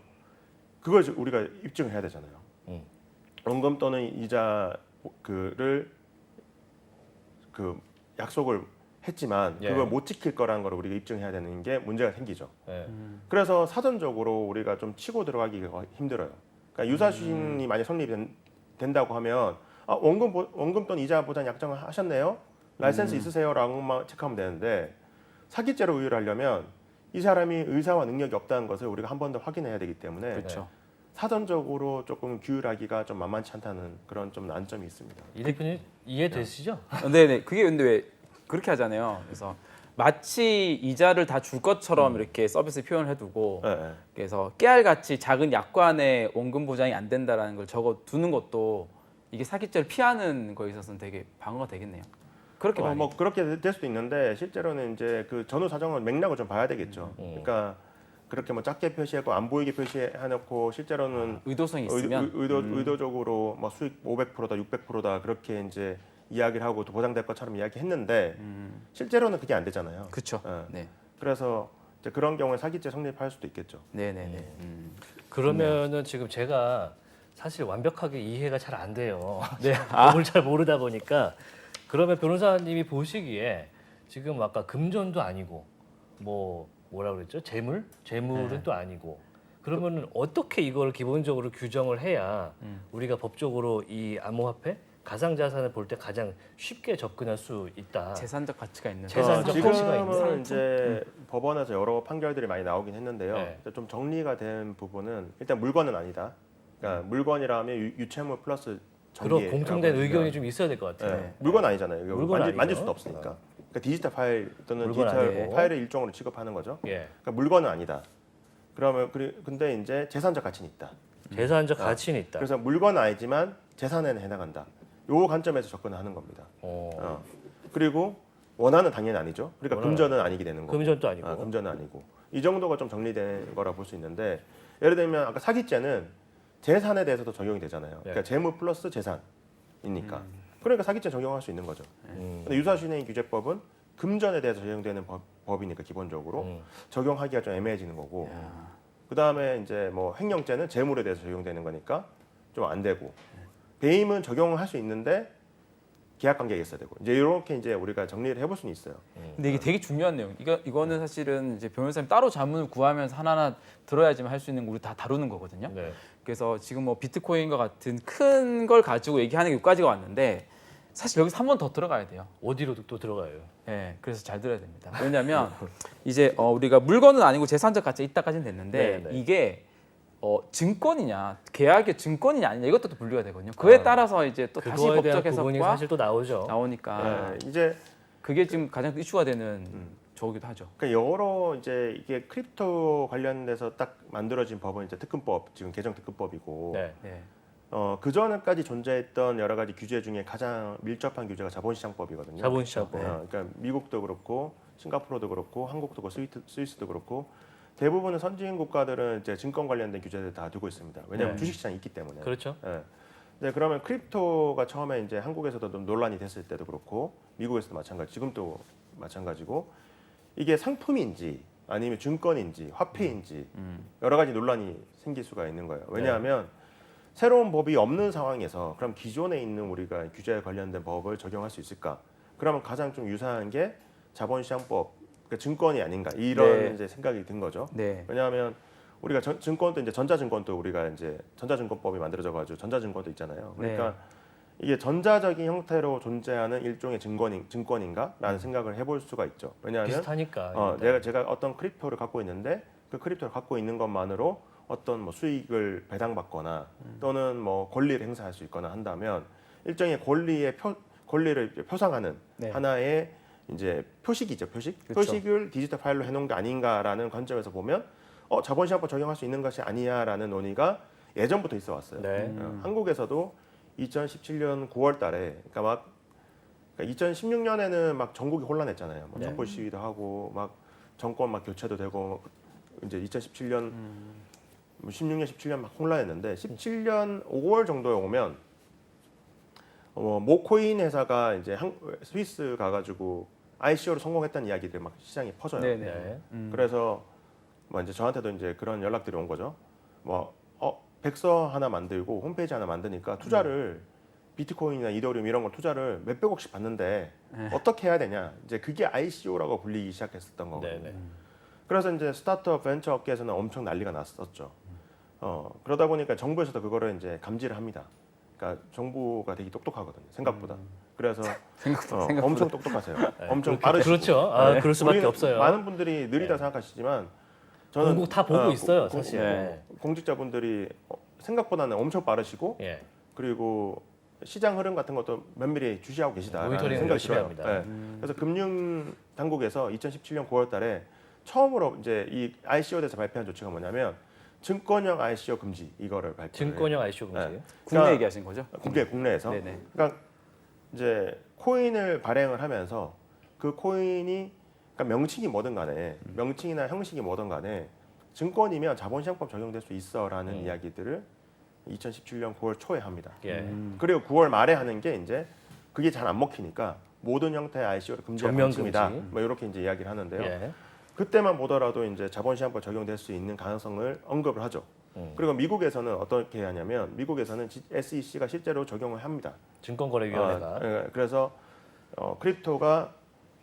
그걸 우리가 입증을 해야 되잖아요. 원금 또는 이자 그 약속을 했지만 예. 그걸 못 지킬 거라는 걸 우리가 입증해야 되는 게 문제가 생기죠. 네. 그래서 사전적으로 우리가 좀 치고 들어가기가 힘들어요. 그러니까 유사수신이 만약 성립된다고 하면 원금 또는 이자 보장 약정을 하셨네요. 라이센스 있으세요라고만 체크하면 되는데 사기죄로 의유를 하려면 이 사람이 의사와 능력이 없다는 것을 우리가 한 번 더 확인해야 되기 때문에 그렇죠. 사전적으로 조금 규율하기가 좀 만만치 않다는 그런 좀 난점이 있습니다. 이 대표님 이해되시죠? 네네. 그게 근데 왜 그렇게 하잖아요. 그래서 마치 이자를 다 줄 것처럼 이렇게 서비스 표현을 해두고 네, 네. 그래서 깨알같이 작은 약관에 원금 보장이 안 된다라는 걸 적어 두는 것도 이게 사기죄를 피하는 거에 있어서는 되게 방어가 되겠네요. 그렇게 많이. 뭐 그렇게 될 수도 있는데 실제로는 이제 그 전후 사정을 맥락을 좀 봐야 되겠죠. 그러니까 그렇게 뭐 작게 표시하고 안 보이게 표시해놓고 실제로는 의도성이 있으면 의도적으로 뭐 수익 500%다, 600%다 그렇게 이제 이야기를 하고 또 보장될 것처럼 이야기했는데 실제로는 그게 안 되잖아요. 그렇죠. 예. 네. 그래서 이제 그런 경우에 사기죄 성립할 수도 있겠죠. 네네네. 그러면은 지금 제가 사실 완벽하게 이해가 잘 안 돼요. 네, 법을 잘 모르다 보니까 그러면 변호사님이 보시기에 지금 아까 금전도 아니고 뭐라 그랬죠? 재물은 또 아니고 그러면은 어떻게 이걸 기본적으로 규정을 해야 우리가 법적으로 이 암호화폐 가상자산을 볼 때 가장 쉽게 접근할 수 있다. 재산적 가치가 있는. 재산적 가치가 있는 지금은 이제 법원에서 여러 판결들이 많이 나오긴 했는데요. 네. 좀 정리가 된 부분은 일단 물건은 아니다. 그러니까 물건이라면 유채물 플러스 그런 전기. 공통된 의견이 좀 있어야 될 것 같아요. 물건 아니잖아요. 이거 물건 아니죠. 만질 수도 없으니까. 그러니까 디지털 파일 또는 물건 디지털 아니고. 파일의 일종으로 취급하는 거죠. 예. 그러니까 물건은 아니다. 그러면 근데 이제 재산적 가치는 있다. 재산적 가치는 있다. 그래서 물건은 아니지만 재산에는 해당한다. 요 관점에서 접근하는 겁니다. 그리고 원화는 당연히 아니죠. 그러니까 원화는 금전은 아니게 되는 거고. 금전도 아니고. 금전은 아니고. 이 정도가 좀 정리된 거라 볼 수 있는데 예를 들면 아까 사기죄는 재산에 대해서도 적용이 되잖아요. 그러니까 재물 플러스 재산이니까. 그러니까 사기죄 적용할 수 있는 거죠. 근데 유사시행위 규제법은 금전에 대해서 적용되는 법이니까 기본적으로 적용하기가 좀 애매해지는 거고. 그다음에 이제 뭐 횡령죄는 재물에 대해서 적용되는 거니까 좀 안 되고. 배임은 적용을 할 수 있는데 계약 관계가 있어야 되고. 이제 이렇게 이제 우리가 정리를 해볼 수는 있어요. 근데 이게 되게 중요한 내용. 이거는 사실은 이제 변호사님 따로 자문을 구하면서 하나하나 들어야지만 할 수 있는 거 우리 다 다루는 거거든요. 네. 그래서 지금 뭐 비트코인과 같은 큰 걸 가지고 얘기하는 게 여기까지가 왔는데 사실 여기서 한 번 더 들어가야 돼요. 어디로 또 들어가요? 네, 그래서 잘 들어야 됩니다. 왜냐하면 이제 우리가 물건은 아니고 재산적 가치 있다까지는 됐는데 네, 네. 이게 증권이냐 계약의 증권이냐 아니냐 이것도 또 분류가 되거든요. 그에 따라서 이제 또 다시 그거에 대한 법적 부분이 해석과 사실 또 나오죠. 나오니까 이제 그게 지금 가장 이슈가 되는 저기도 하죠. 그러니까 여러 이제 이게 크립토 관련돼서 딱 만들어진 법은 이제 특근법 지금 개정 특근법이고 네. 네. 그 전까지 존재했던 여러 가지 규제 중에 가장 밀접한 규제가 자본시장법이거든요. 자본시장법. 그러니까 미국도 그렇고 싱가포르도 그렇고 한국도 그렇고 스위스도 그렇고 대부분의 선진 국가들은 이제 증권 관련된 규제를 다 두고 있습니다. 왜냐하면 네. 주식시장이 있기 때문에. 그렇죠. 예. 네, 그러면 크립토가 처음에 이제 한국에서도 좀 논란이 됐을 때도 그렇고 미국에서도 마찬가지, 지금도 마찬가지고 이게 상품인지 아니면 증권인지 화폐인지 여러 가지 논란이 생길 수가 있는 거예요. 왜냐하면 새로운 법이 없는 상황에서 그럼 기존에 있는 우리가 규제에 관련된 법을 적용할 수 있을까? 그러면 가장 좀 유사한 게 자본시장법, 그러니까 증권이 아닌가 이런 네. 이제 생각이 든 거죠. 네. 왜냐하면 우리가 증권도 이제 전자증권도 우리가 이제 전자증권법이 만들어져가지고 전자증권도 있잖아요. 그러니까 이게 전자적인 형태로 존재하는 일종의 증권인가라는 생각을 해볼 수가 있죠. 왜냐하면 비슷하니까. 제가 어떤 크립토를 갖고 있는데 그 크립토를 갖고 있는 것만으로 어떤 뭐 수익을 배당받거나 또는 뭐 권리를 행사할 수 있거나 한다면 일종의 권리를 표상하는 네. 하나의 이제 표식이죠, 표식. 그렇죠. 표식을 디지털 파일로 해놓은 게 아닌가라는 관점에서 보면 자본시장법 적용할 수 있는 것이 아니냐라는 논의가 예전부터 있어 왔어요. 네. 한국에서도 2017년 9월달에 그러니까 2016년에는 막 전국이 혼란했잖아요. 뭐 네. 촛불 시위도 하고 막 정권 막 교체도 되고 이제 2017년 16년, 17년 막 혼란했는데 17년 5월 정도에 오면 모코인 회사가 이제 스위스 가가지고 ICO로 성공했다는 이야기들이 막 시장에 퍼져요. 네네. 네. 그래서 뭐 이제 저한테도 이제 그런 연락들이 온 거죠. 백서 하나 만들고 홈페이지 하나 만드니까 투자를 비트코인이나 이더리움 이런 걸 투자를 몇백억씩 받는데 어떻게 해야 되냐. 이제 그게 ICO라고 불리기 시작했었던 거거든요. 네. 그래서 이제 스타트업 벤처 업계에서는 엄청 난리가 났었죠. 그러다 보니까 정부에서도 그거를 이제 감지를 합니다. 그러니까 정부가 되게 똑똑하거든요. 생각보다. 그래서 생각보다. 엄청 똑똑하세요. 엄청 그렇게- 빠르시고. 그렇죠. 그럴 수밖에 우리는 없어요. 많은 분들이 느리다 생각하시지만 저는 다 보고 있어요, 공- 사실. 공직자분들이 생각보다는 엄청 빠르시고 예. 그리고 시장 흐름 같은 것도 면밀히 주시하고 계시다라는 모니터링을 생각이 열심히 들어요. 합니다. 네. 그래서 금융 당국에서 2017년 9월달에 처음으로 이제 이 ICO에 대해서 발표한 조치가 뭐냐면 증권형 ICO 금지 이거를 발표해요. 증권형 ICO 금지. 네. 국내 얘기하신 거죠? 국내에서. 네네. 그러니까 이제 코인을 발행을 하면서 그 코인이 그러니까 명칭이 뭐든 간에 명칭이나 형식이 뭐든 간에 증권이면 자본시장법 적용될 수 있어라는 이야기들을 2017년 9월 초에 합니다. 예. 그리고 9월 말에 하는 게 이제 그게 잘 안 먹히니까 모든 형태의 ICO를 금지할 전면 방침이다. 금지. 뭐 이렇게 이제 이야기를 하는데요. 예. 그때만 보더라도 이제 자본시장법 적용될 수 있는 가능성을 언급을 하죠. 그리고 미국에서는 어떻게 하냐면 미국에서는 SEC가 실제로 적용을 합니다. 증권거래위원회가 그래서 크립토가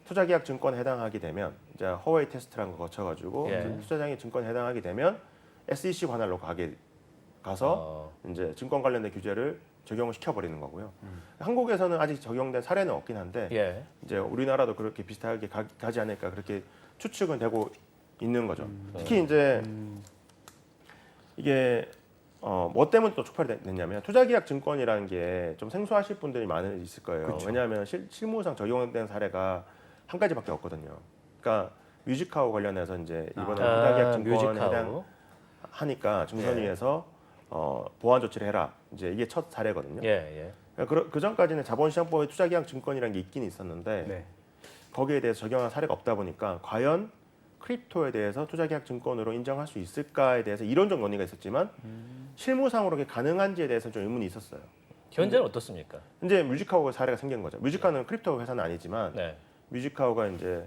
투자계약 증권에 해당하게 되면 이제 허웨이 테스트라는 거 거쳐가지고 예. 이제 투자장애 증권에 해당하게 되면 SEC 관할로 가서 이제 증권 관련된 규제를 적용을 시켜버리는 거고요. 한국에서는 아직 적용된 사례는 없긴 한데 예. 이제 우리나라도 그렇게 비슷하게 가지 않을까 그렇게 추측은 되고 있는 거죠. 특히 이제 이게 뭐 때문에 또 촉발이 됐냐면 투자계약 증권이라는 게 좀 생소하실 분들이 많이 있을 거예요. 그쵸. 왜냐하면 실무상 적용된 사례가 한 가지밖에 없거든요. 그러니까 뮤직하우 관련해서 이제 이번에 투자계약 증권에 해당하니까 증선위에서 보완 조치를 해라. 이제 이게 첫 사례거든요. 예. 예. 그 전까지는 자본시장법에 투자계약 증권이라는 게 있긴 있었는데 네. 거기에 대해서 적용한 사례가 없다 보니까 과연 크립토에 대해서 투자계약 증권으로 인정할 수 있을까에 대해서 이론적 논의가 있었지만 실무상으로 그게 가능한지에 대해서 좀 의문이 있었어요. 현재는 어떻습니까? 이제 뮤직하우 사례가 생긴 거죠. 뮤직하우는 크립토 회사는 아니지만 네. 뮤직하우가 이제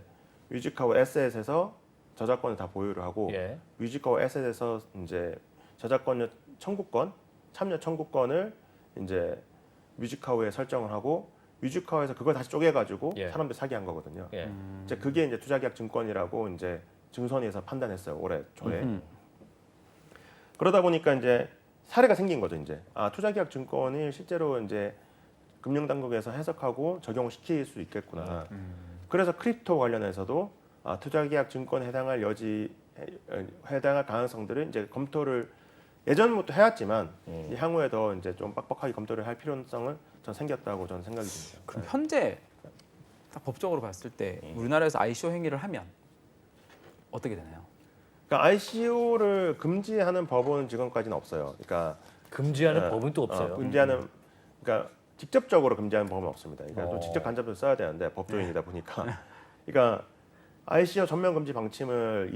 뮤직하우 에셋에서 저작권을 다 보유를 하고 예. 뮤직하우 에셋에서 이제 저작권 청구권, 참여 청구권을 이제 뮤직하우에 설정을 하고 뮤직하우에서 그걸 다시 쪼개가지고 예. 사람들 사게 한 거거든요. 예. 이제 그게 이제 투자계약 증권이라고 이제 증선위에서 판단했어요 올해 초에. 그러다 보니까 이제 사례가 생긴 거죠 이제. 투자계약 증권이 실제로 이제 금융당국에서 해석하고 적용을 시킬 수 있겠구나. 그래서 크립토 관련해서도 투자계약 증권에 해당할 가능성들을 이제 검토를 예전부터 해왔지만 이 향후에 더 이제 좀 빡빡하게 검토를 할 필요성은 전 생겼다고 저는 생각이 듭니다. 그럼 현재 딱 법적으로 봤을 때 우리나라에서 ICO 행위를 하면 어떻게 되나요? 그러니까 ICO를 금지하는 법은 지금까지는 없어요. 그러니까 금지하는 법은 또 없어요. 금지하는 그러니까 직접적으로 금지하는 법은 없습니다. 그러니까 또 어. 직접 간접적으로 써야 되는데 법조인이다 보니까 그러니까 ICO 전면 금지 방침을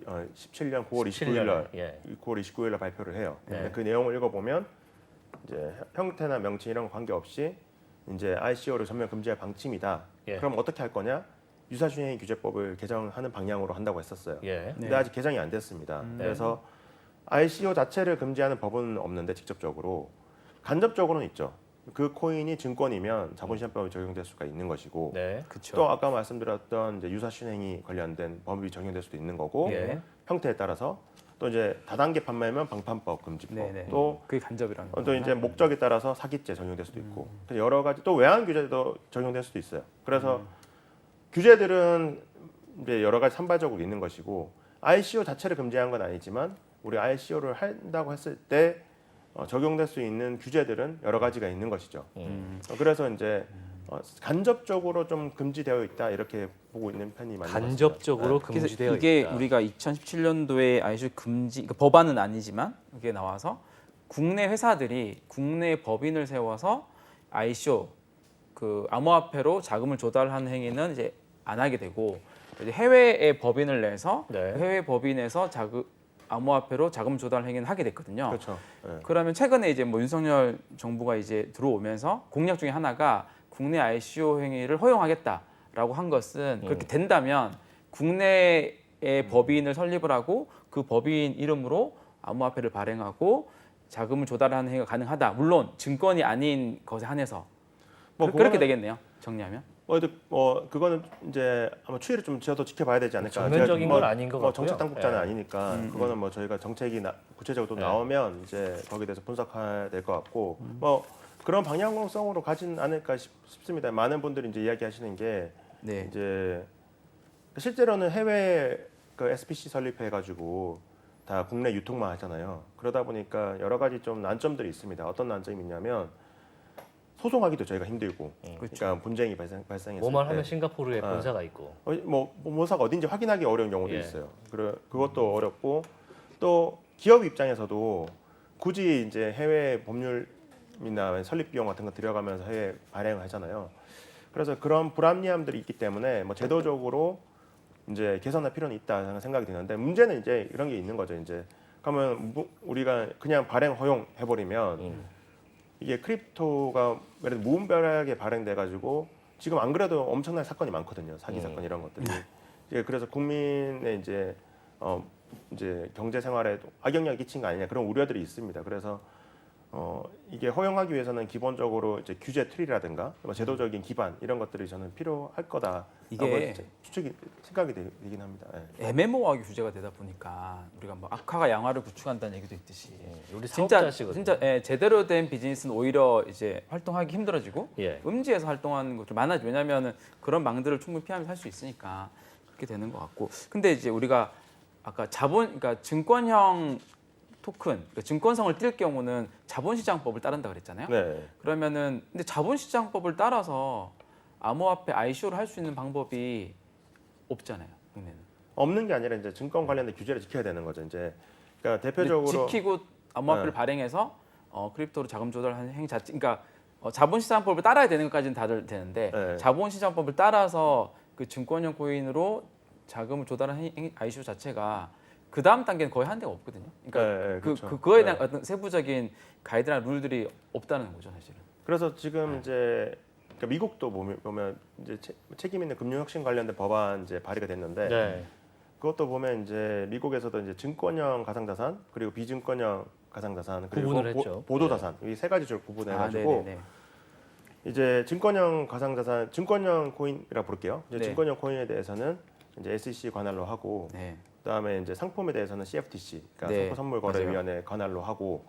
2017년 9월 29일 날 예. 9월 29일 날 발표를 해요. 네. 근데 그 내용을 읽어보면 이제 형태나 명칭 이런 거 관계없이 이제 ICO를 전면 금지할 방침이다. 예. 그럼 어떻게 할 거냐? 유사시행위 규제법을 개정하는 방향으로 한다고 했었어요. 예. 근데 네. 아직 개정이 안 됐습니다. 그래서 ICO 자체를 금지하는 법은 없는데 직접적으로 간접적으로는 있죠. 그 코인이 증권이면 자본시장법이 적용될 수가 있는 것이고 네. 그렇죠. 또 아까 말씀드렸던 이제 유사시행위 관련된 법이 적용될 수도 있는 거고 예. 형태에 따라서 또 이제 다단계 판매면 방판법 금지법 네네. 또 그게 간접이라는 또 거구나. 이제 목적에 따라서 사기죄 적용될 수도 있고 여러 가지 또 외환 규제도 적용될 수도 있어요. 그래서 규제들은 이제 여러 가지 산발적으로 있는 것이고 ICO 자체를 금지한 건 아니지만 우리 ICO를 한다고 했을 때 적용될 수 있는 규제들은 여러 가지가 있는 것이죠. 그래서 이제 간접적으로 좀 금지되어 있다 이렇게 보고 있는 편이 많이 간접적으로 그래서 금지되어 이게 있다. 우리가 2017년도에 ICO 금지 그러니까 법안은 아니지만 이게 나와서 국내 회사들이 국내 법인을 세워서 ICO 그 암호화폐로 자금을 조달하는 행위는 이제 안 하게 되고 이제 해외에 법인을 내서 네. 해외 법인에서 암호화폐로 자금 조달 행위는 하게 됐거든요. 그렇죠. 네. 그러면 최근에 이제 뭐 윤석열 정부가 이제 들어오면서 공약 중에 하나가 국내 ICO 행위를 허용하겠다라고 한 것은 그렇게 된다면 국내에 법인을 설립을 하고 그 법인 이름으로 암호화폐를 발행하고 자금을 조달하는 행위가 가능하다. 물론 증권이 아닌 것에 한해서 그렇게 되겠네요. 정리하면. 그거는 이제 아마 추이를 좀 저도 지켜봐야 되지 않을까. 전면적인 제가 건 아닌 것 같고요. 정책 당국자는 예. 아니니까 그거는 뭐 저희가 정책이 구체적으로 또 예. 나오면 이제 거기에 대해서 분석해야 될 것 같고 그런 방향성으로 가진 않을까 싶습니다. 많은 분들이 이제 이야기하시는 게 네. 이제 실제로는 해외 그 SPC 설립해가지고 다 국내 유통만 하잖아요. 그러다 보니까 여러 가지 좀 난점들이 있습니다. 어떤 난점이 있냐면 소송하기도 저희가 힘들고, 그러니까 분쟁이 발생했을 뭐만 때 하면 싱가포르에 본사가 있고. 뭐 본사가 어딘지 확인하기 어려운 경우도 예. 있어요. 그것도 어렵고 또 기업 입장에서도 굳이 이제 해외 법률이나 설립 비용 같은 거 들여가면서 해외 발행을 하잖아요. 그래서 그런 불합리함들이 있기 때문에 뭐 제도적으로 이제 개선할 필요는 있다 생각이 드는데 문제는 이제 이런 게 있는 거죠. 이제 그러면 우리가 그냥 발행 허용해 버리면 이게 크립토가 예를 들어 무분별하게 발행돼 가지고 지금 안 그래도 엄청난 사건이 많거든요. 사기 사건 이런 것들이. 이제 그래서 국민의 이제 경제 생활에 악영향을 끼친 거 아니냐 그런 우려들이 있습니다. 그래서 이게 허용하기 위해서는 기본적으로 이제 규제 틀이라든가 뭐 제도적인 기반 이런 것들이 저는 필요할 거다. 이게 추측이 생각이 되긴 합니다. 예. 애매모호하게 규제가 되다 보니까 우리가 뭐 악화가 양화를 구축한다는 얘기도 있듯이 우리 진짜 사업자시거든요. 진짜 제대로 된 비즈니스는 오히려 이제 활동하기 힘들어지고 예. 음지에서 활동하는 것좀 많아지. 왜냐하면 그런 망들을 충분히 피하면서 할 수 있으니까 그렇게 되는 것 같고. 근데 이제 우리가 아까 그러니까 증권형 토큰, 그러니까 증권성을 띌 경우는 자본시장법을 따른다 그랬잖아요. 네. 그러면은 근데 자본시장법을 따라서 암호화폐 ICO를 할 수 있는 방법이 없잖아요. 국내는. 없는 게 아니라 이제 증권 관련된 규제를 지켜야 되는 거죠. 이제 그러니까 근데 대표적으로 지키고 암호화폐를 발행해서 크립토로 자금 조달하는 행위 자체, 그러니까 자본시장법을 따라야 되는 것까지는 다들 되는데 네. 자본시장법을 따라서 그 증권형 코인으로 자금을 조달하는 ICO 자체가 그 다음 단계는 거의 한 데가 없거든요. 그러니까 네, 그렇죠. 그거에 대한 어떤 세부적인 가이드나 룰들이 없다는 거죠, 사실은. 그래서 지금 이제 그러니까 미국도 보면 이제 책임 있는 금융혁신 관련된 법안 이제 발의가 됐는데 네. 그것도 보면 이제 미국에서도 이제 증권형 가상자산 그리고 비증권형 가상자산 그리고 구분을 했죠. 보도자산 이 세 가지 줄 구분해가지고 네네네. 이제 증권형 가상자산, 증권형 코인이라 부를게요. 이제 네. 증권형 코인에 대해서는 이제 SEC 관할로 하고 네. 그다음에 이제 상품에 대해서는 CFTC, 그러니까 네, 상표선물거래위원회 관할로 하고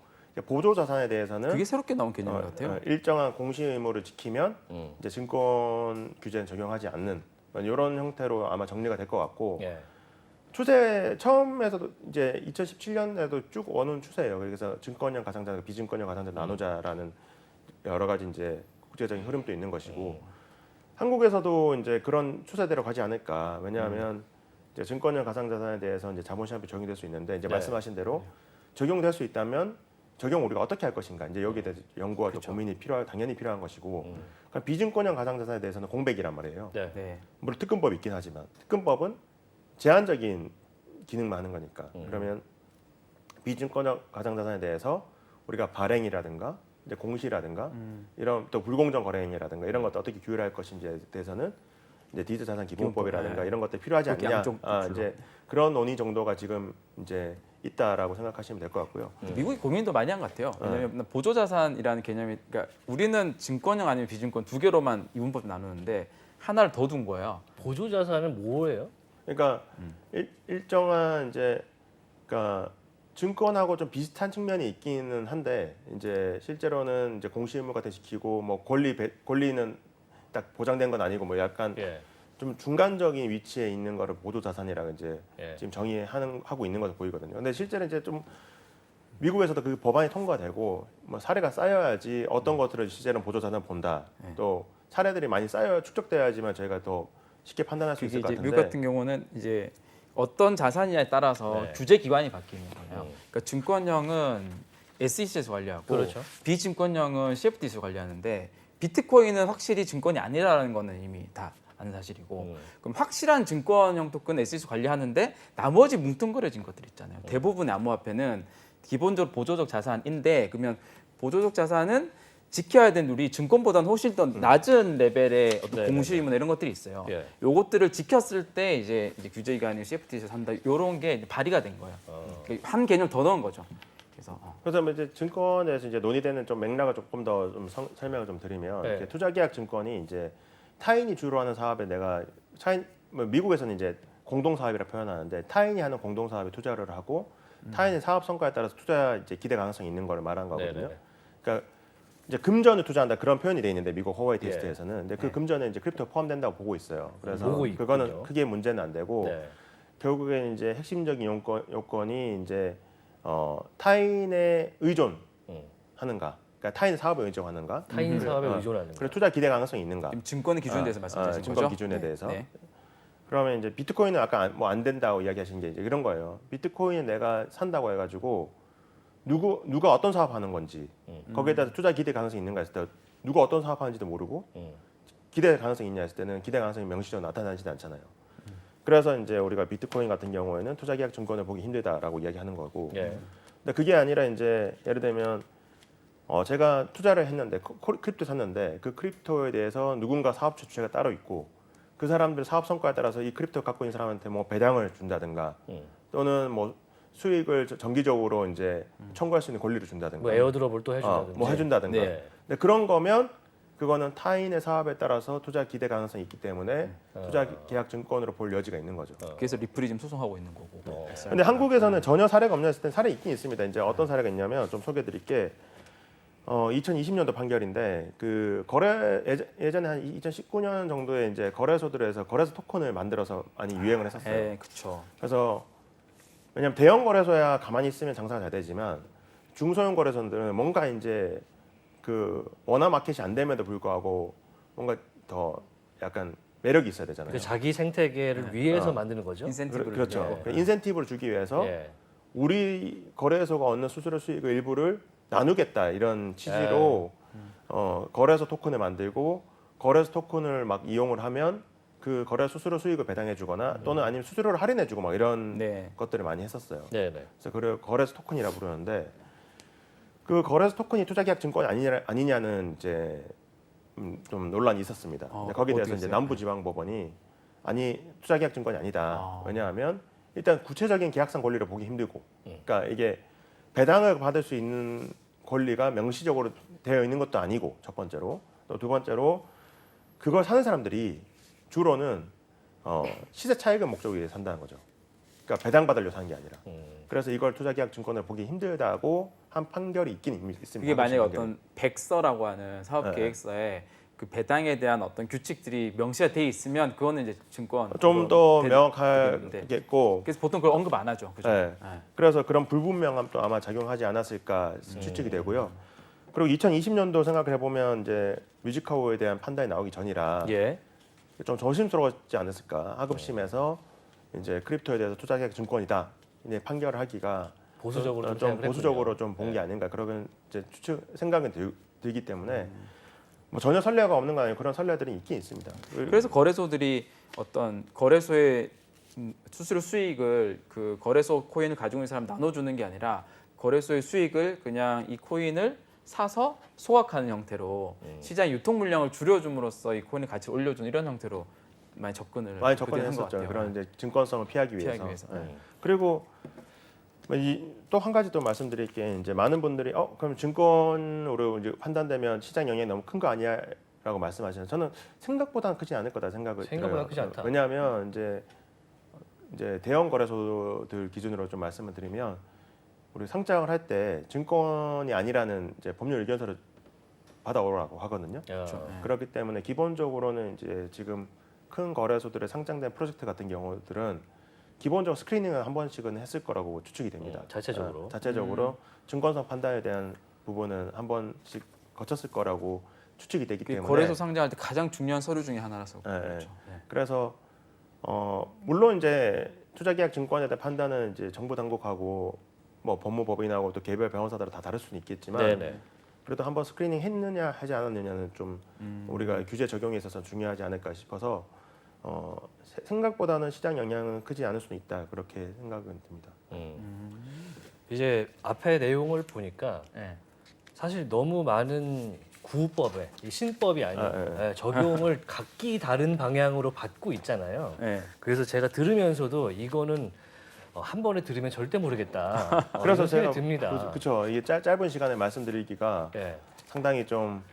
보조 자산에 대해서는 그게 새롭게 나온 개념인 것 같아요. 일정한 공시 의무를 지키면 음. 이제 증권 규제는 적용하지 않는 이런 형태로 아마 정리가 될 것 같고 예. 추세 처음에서도 이제 2017년에도 쭉 오는 추세예요. 그래서 증권형 가상자산, 비증권형 가상자산 나누자라는 여러 가지 이제 국제적인 흐름도 있는 것이고 한국에서도 이제 그런 추세대로 가지 않을까. 왜냐하면 이제 증권형 가상자산에 대해서 이제 자본시장법이 적용될 수 있는데 이제 네. 말씀하신 대로 적용될 수 있다면 적용 우리가 어떻게 할 것인가. 이제 여기에 대해서 연구와 또 고민이 당연히 필요한 것이고 그러니까 비증권형 가상자산에 대해서는 공백이란 말이에요. 네. 네. 물론 특근법이 있긴 하지만 특근법은 제한적인 기능만 하는 거니까 그러면 비증권형 가상자산에 대해서 우리가 발행이라든가 이제 공시라든가 이런 또 불공정 거래 행위라든가 이런 것도 어떻게 규율할 것인지에 대해서는 이제 디지털 자산 기본법이라든가 네. 이런 것들 필요하지 그렇게 않느냐. 양쪽 이제 그런 논의 정도가 지금 이제 있다라고 생각하시면 될 것 같고요. 미국이 고민도 많이 한 것 같아요. 왜냐하면 보조자산이라는 개념이, 그러니까 우리는 증권형 아니면 비증권 두 개로만 이분법 나누는데 하나를 더 둔 거예요. 보조 자산은 뭐예요? 그러니까 일정한 이제 그러니까 증권하고 좀 비슷한 측면이 있기는 한데 이제 실제로는 이제 공시 의무 같은 시키고 뭐 권리는 딱 보장된 건 아니고 뭐 약간 예. 좀 중간적인 위치에 있는 거를 보조 자산이라고 이제 예. 지금 하고 있는 것으로 보이거든요. 근데 실제로 이제 좀 미국에서도 그 법안이 통과되고 뭐 사례가 쌓여야지 어떤 것들을 실제로는 보조 자산 본다. 또 사례들이 많이 축적돼야지만 저희가 더 쉽게 판단할 수 그게 있을 것 이제 같은데. 미국 같은 경우는 이제 어떤 자산이냐에 따라서 네. 규제 기관이 바뀌는 거예요. 그러니까 증권형은 SEC에서 관리하고 그렇죠. 비증권형은 CFTC에서 관리하는데 비트코인은 확실히 증권이 아니라는 거는 이미 다 아는 사실이고 그럼 확실한 증권형 토큰 SEC 관리하는데 나머지 뭉뚱그려진 것들 있잖아요. 대부분의 암호화폐는 기본적으로 보조적 자산인데 그러면 보조적 자산은 지켜야 되는 룰이 증권보다는 훨씬 더 낮은 레벨의 어떤 네네네. 공시 의무나 이런 것들이 있어요. 예. 요것들을 지켰을 때 이제 규제기관이 CFTC에서 한다. 요런 게 이제 발의가 된 거예요. 그러니까 한 개념 더 넣은 거죠. 그래서 그래서 이제 증권에서 이제 논의되는 좀 맥락을 조금 더 좀 설명을 좀 드리면 네. 이렇게 투자계약 증권이 이제 타인이 주로 하는 사업에 뭐 미국에서는 이제 공동 사업이라 표현하는데 타인이 하는 공동 사업에 투자를 하고 타인의 사업 성과에 따라서 투자 이제 기대 가능성이 있는 걸 말한 거거든요. 네네네. 그러니까 이제 금전을 투자한다 그런 표현이 돼 있는데 미국 허와이 예. 테스트에서는 근데 그 네. 금전에 이제 크립토 포함된다고 보고 있어요. 그래서 보고 있군요. 그거는 크게 문제는 안 되고 네. 결국엔 이제 핵심적인 요건이 이제 타인의 의존하는가, 그러니까 타인 사업에 의존하는가, 타인 사업에 어, 의존하는 거. 그리고 투자 기대 가능성이 있는가. 지금 증권의 기준에 대해서 말씀하시는 증권 거죠? 기준에 네. 대해서. 네. 그러면 이제 비트코인은 아까 뭐 안 된다고 이야기하신 게 이제 이런 거예요. 비트코인 내가 산다고 해가지고 누가 어떤 사업하는 건지 거기에 따라서 투자 기대 가능성이 있는가 했을 때 누가 어떤 사업하는지도 모르고 기대 가능성이 있냐 했을 때는 기대 가능성이 명시적으로 나타나지 않잖아요. 그래서 이제 우리가 비트코인 같은 경우에는 투자 계약 증권을 보기 힘들다라고 이야기하는 거고. 예. 근데 그게 아니라 이제 예를 들면 제가 투자를 했는데 크립토 샀는데 그 크립토에 대해서 누군가 사업체 주체가 따로 있고 그 사람들 사업 성과에 따라서 이 크립토 갖고 있는 사람한테 뭐 배당을 준다든가 또는 뭐 수익을 정기적으로 이제 청구할 수 있는 권리를 준다든가 뭐 에어드롭을 또 해준다든지. 뭐 해준다든가. 네. 근데 그런 거면 그거는 타인의 사업에 따라서 투자 기대 가능성이 있기 때문에 투자 계약 증권으로 볼 여지가 있는 거죠. 그래서 리플이 지금 소송하고 있는 거고. 근데 한국에서는 전혀 사례가 없냐 했을 때 사례 있긴 있습니다. 이제 어떤 사례가 있냐면 좀 소개해 드릴게. 2020년도 판결인데 그 예전에 한 2019년 정도에 이제 거래소들에서 거래소 토큰을 만들어서 많이 유행을 했었어요. 네, 그렇죠. 그래서 왜냐면 대형 거래소야 가만히 있으면 장사가 잘 되지만 중소형 거래소들은 뭔가 이제 그 원화 마켓이 안 됨에도 불구하고 뭔가 더 약간 매력이 있어야 되잖아요. 그 자기 생태계를 위해서 만드는 거죠. 인센티브를 그렇죠. 주죠. 그 인센티브를 주기 위해서 예. 우리 거래소가 얻는 수수료 수익의 일부를 나누겠다 이런 취지로 거래소 토큰을 만들고 거래소 토큰을 막 이용을 하면 그 거래 수수료 수익을 배당해주거나 또는 아니면 수수료를 할인해주고 막 이런 네. 것들을 많이 했었어요. 네네. 그래서 그걸 거래소 토큰이라 부르는데 그 거래소 토큰이 투자계약 증권이 아니냐는 이제 좀 논란이 있었습니다. 근데 거기에 대해서 어떻게 이제 했어요? 남부지방법원이 아니 투자계약 증권이 아니다. 왜냐하면 일단 구체적인 계약상 권리를 보기 힘들고, 그러니까 이게 배당을 받을 수 있는 권리가 명시적으로 되어 있는 것도 아니고 첫 번째로 또 두 번째로 그걸 사는 사람들이 주로는 시세 차익을 목적으로 위해 산다는 거죠. 그러니까 배당 받으려 사는 게 아니라. 그래서 이걸 투자계약 증권을 보기 힘들다고 한 판결이 있긴 있습니다. 이게 만약에 판결이. 어떤 백서라고 하는 사업 계획서에 그 배당에 대한 어떤 규칙들이 명시가 돼 있으면 그거는 이제 증권 좀 더 되는데. 명확하겠고 그래서 보통 그걸 언급 안 하죠. 그죠? 네. 그래서 그런 불분명함도 아마 작용하지 않았을까 추측이 되고요. 그리고 2020년도 생각을 해보면 이제 뮤직하우에 대한 판단이 나오기 전이라 예. 좀 조심스러웠지 않았을까. 하급심에서 이제 크립토에 대해서 투자계약 증권이다. 이제 판결을 하기가 보수적으로 좀 좀 생각을 보수적으로 했군요. 좀 본 게 아닌가. 그러면 이제 생각은 들기 때문에 뭐 전혀 선례가 없는 거 아니고 그런 선례들이 있긴 있습니다. 그래서 거래소들이 어떤 거래소의 수수료 수익을 그 거래소 코인을 가지고 있는 사람 나눠주는 게 아니라 거래소의 수익을 그냥 이 코인을 사서 소각하는 형태로 시장 유통 물량을 줄여줌으로써 이 코인의 가치를 올려주는 이런 형태로 많이 접근을 많이 그때 접근을 한것 했었죠. 같아요. 그런 이제 증권성을 피하기 위해서. 피하기 위해서. 네. 그리고 또 한 가지 또 말씀드릴 게 이제 많은 분들이 그럼 증권으로 이제 판단되면 시장 영향이 너무 큰 거 아니야라고 말씀하시는. 저는 생각보다는 크지 않을 거다 생각을 생각보다 들어요. 크지 않다. 왜냐하면 이제 대형 거래소들 기준으로 좀 말씀을 드리면 우리 상장을 할 때 증권이 아니라는 이제 법률 의견서를 받아오라고 하거든요. 그렇기 때문에 기본적으로는 이제 지금 큰 거래소들에 상장된 프로젝트 같은 경우들은 기본적으로 스크리닝을 한 번씩은 했을 거라고 추측이 됩니다. 자체적으로. 자체적으로 증권성 판단에 대한 부분은 한 번씩 거쳤을 거라고 추측이 되기 그게 때문에 거래소 상장할 때 가장 중요한 서류 중에 하나라서 그렇죠. 네. 그래서 물론 이제 투자계약 증권에 대한 판단은 이제 정부 당국하고 뭐 법무법인하고 또 개별 변호사들 다 다를 수는 있겠지만 네네. 그래도 한번 스크리닝 했느냐 하지 않았느냐는 좀 우리가 규제 적용에 있어서 중요하지 않을까 싶어서 생각보다는 시장 영향은 크지 않을 수는 있다 그렇게 생각은 듭니다. 이제 앞에 내용을 보니까 네. 사실 너무 많은 구법에 이 신법이 아닌 적용을 각기 다른 방향으로 받고 있잖아요. 네. 그래서 제가 들으면서도 이거는 한 번에 들으면 절대 모르겠다. 그래서 이런 생각이 제가 듭니다. 그렇죠. 이게 짧은 시간에 말씀드리기가 예. 상당히 좀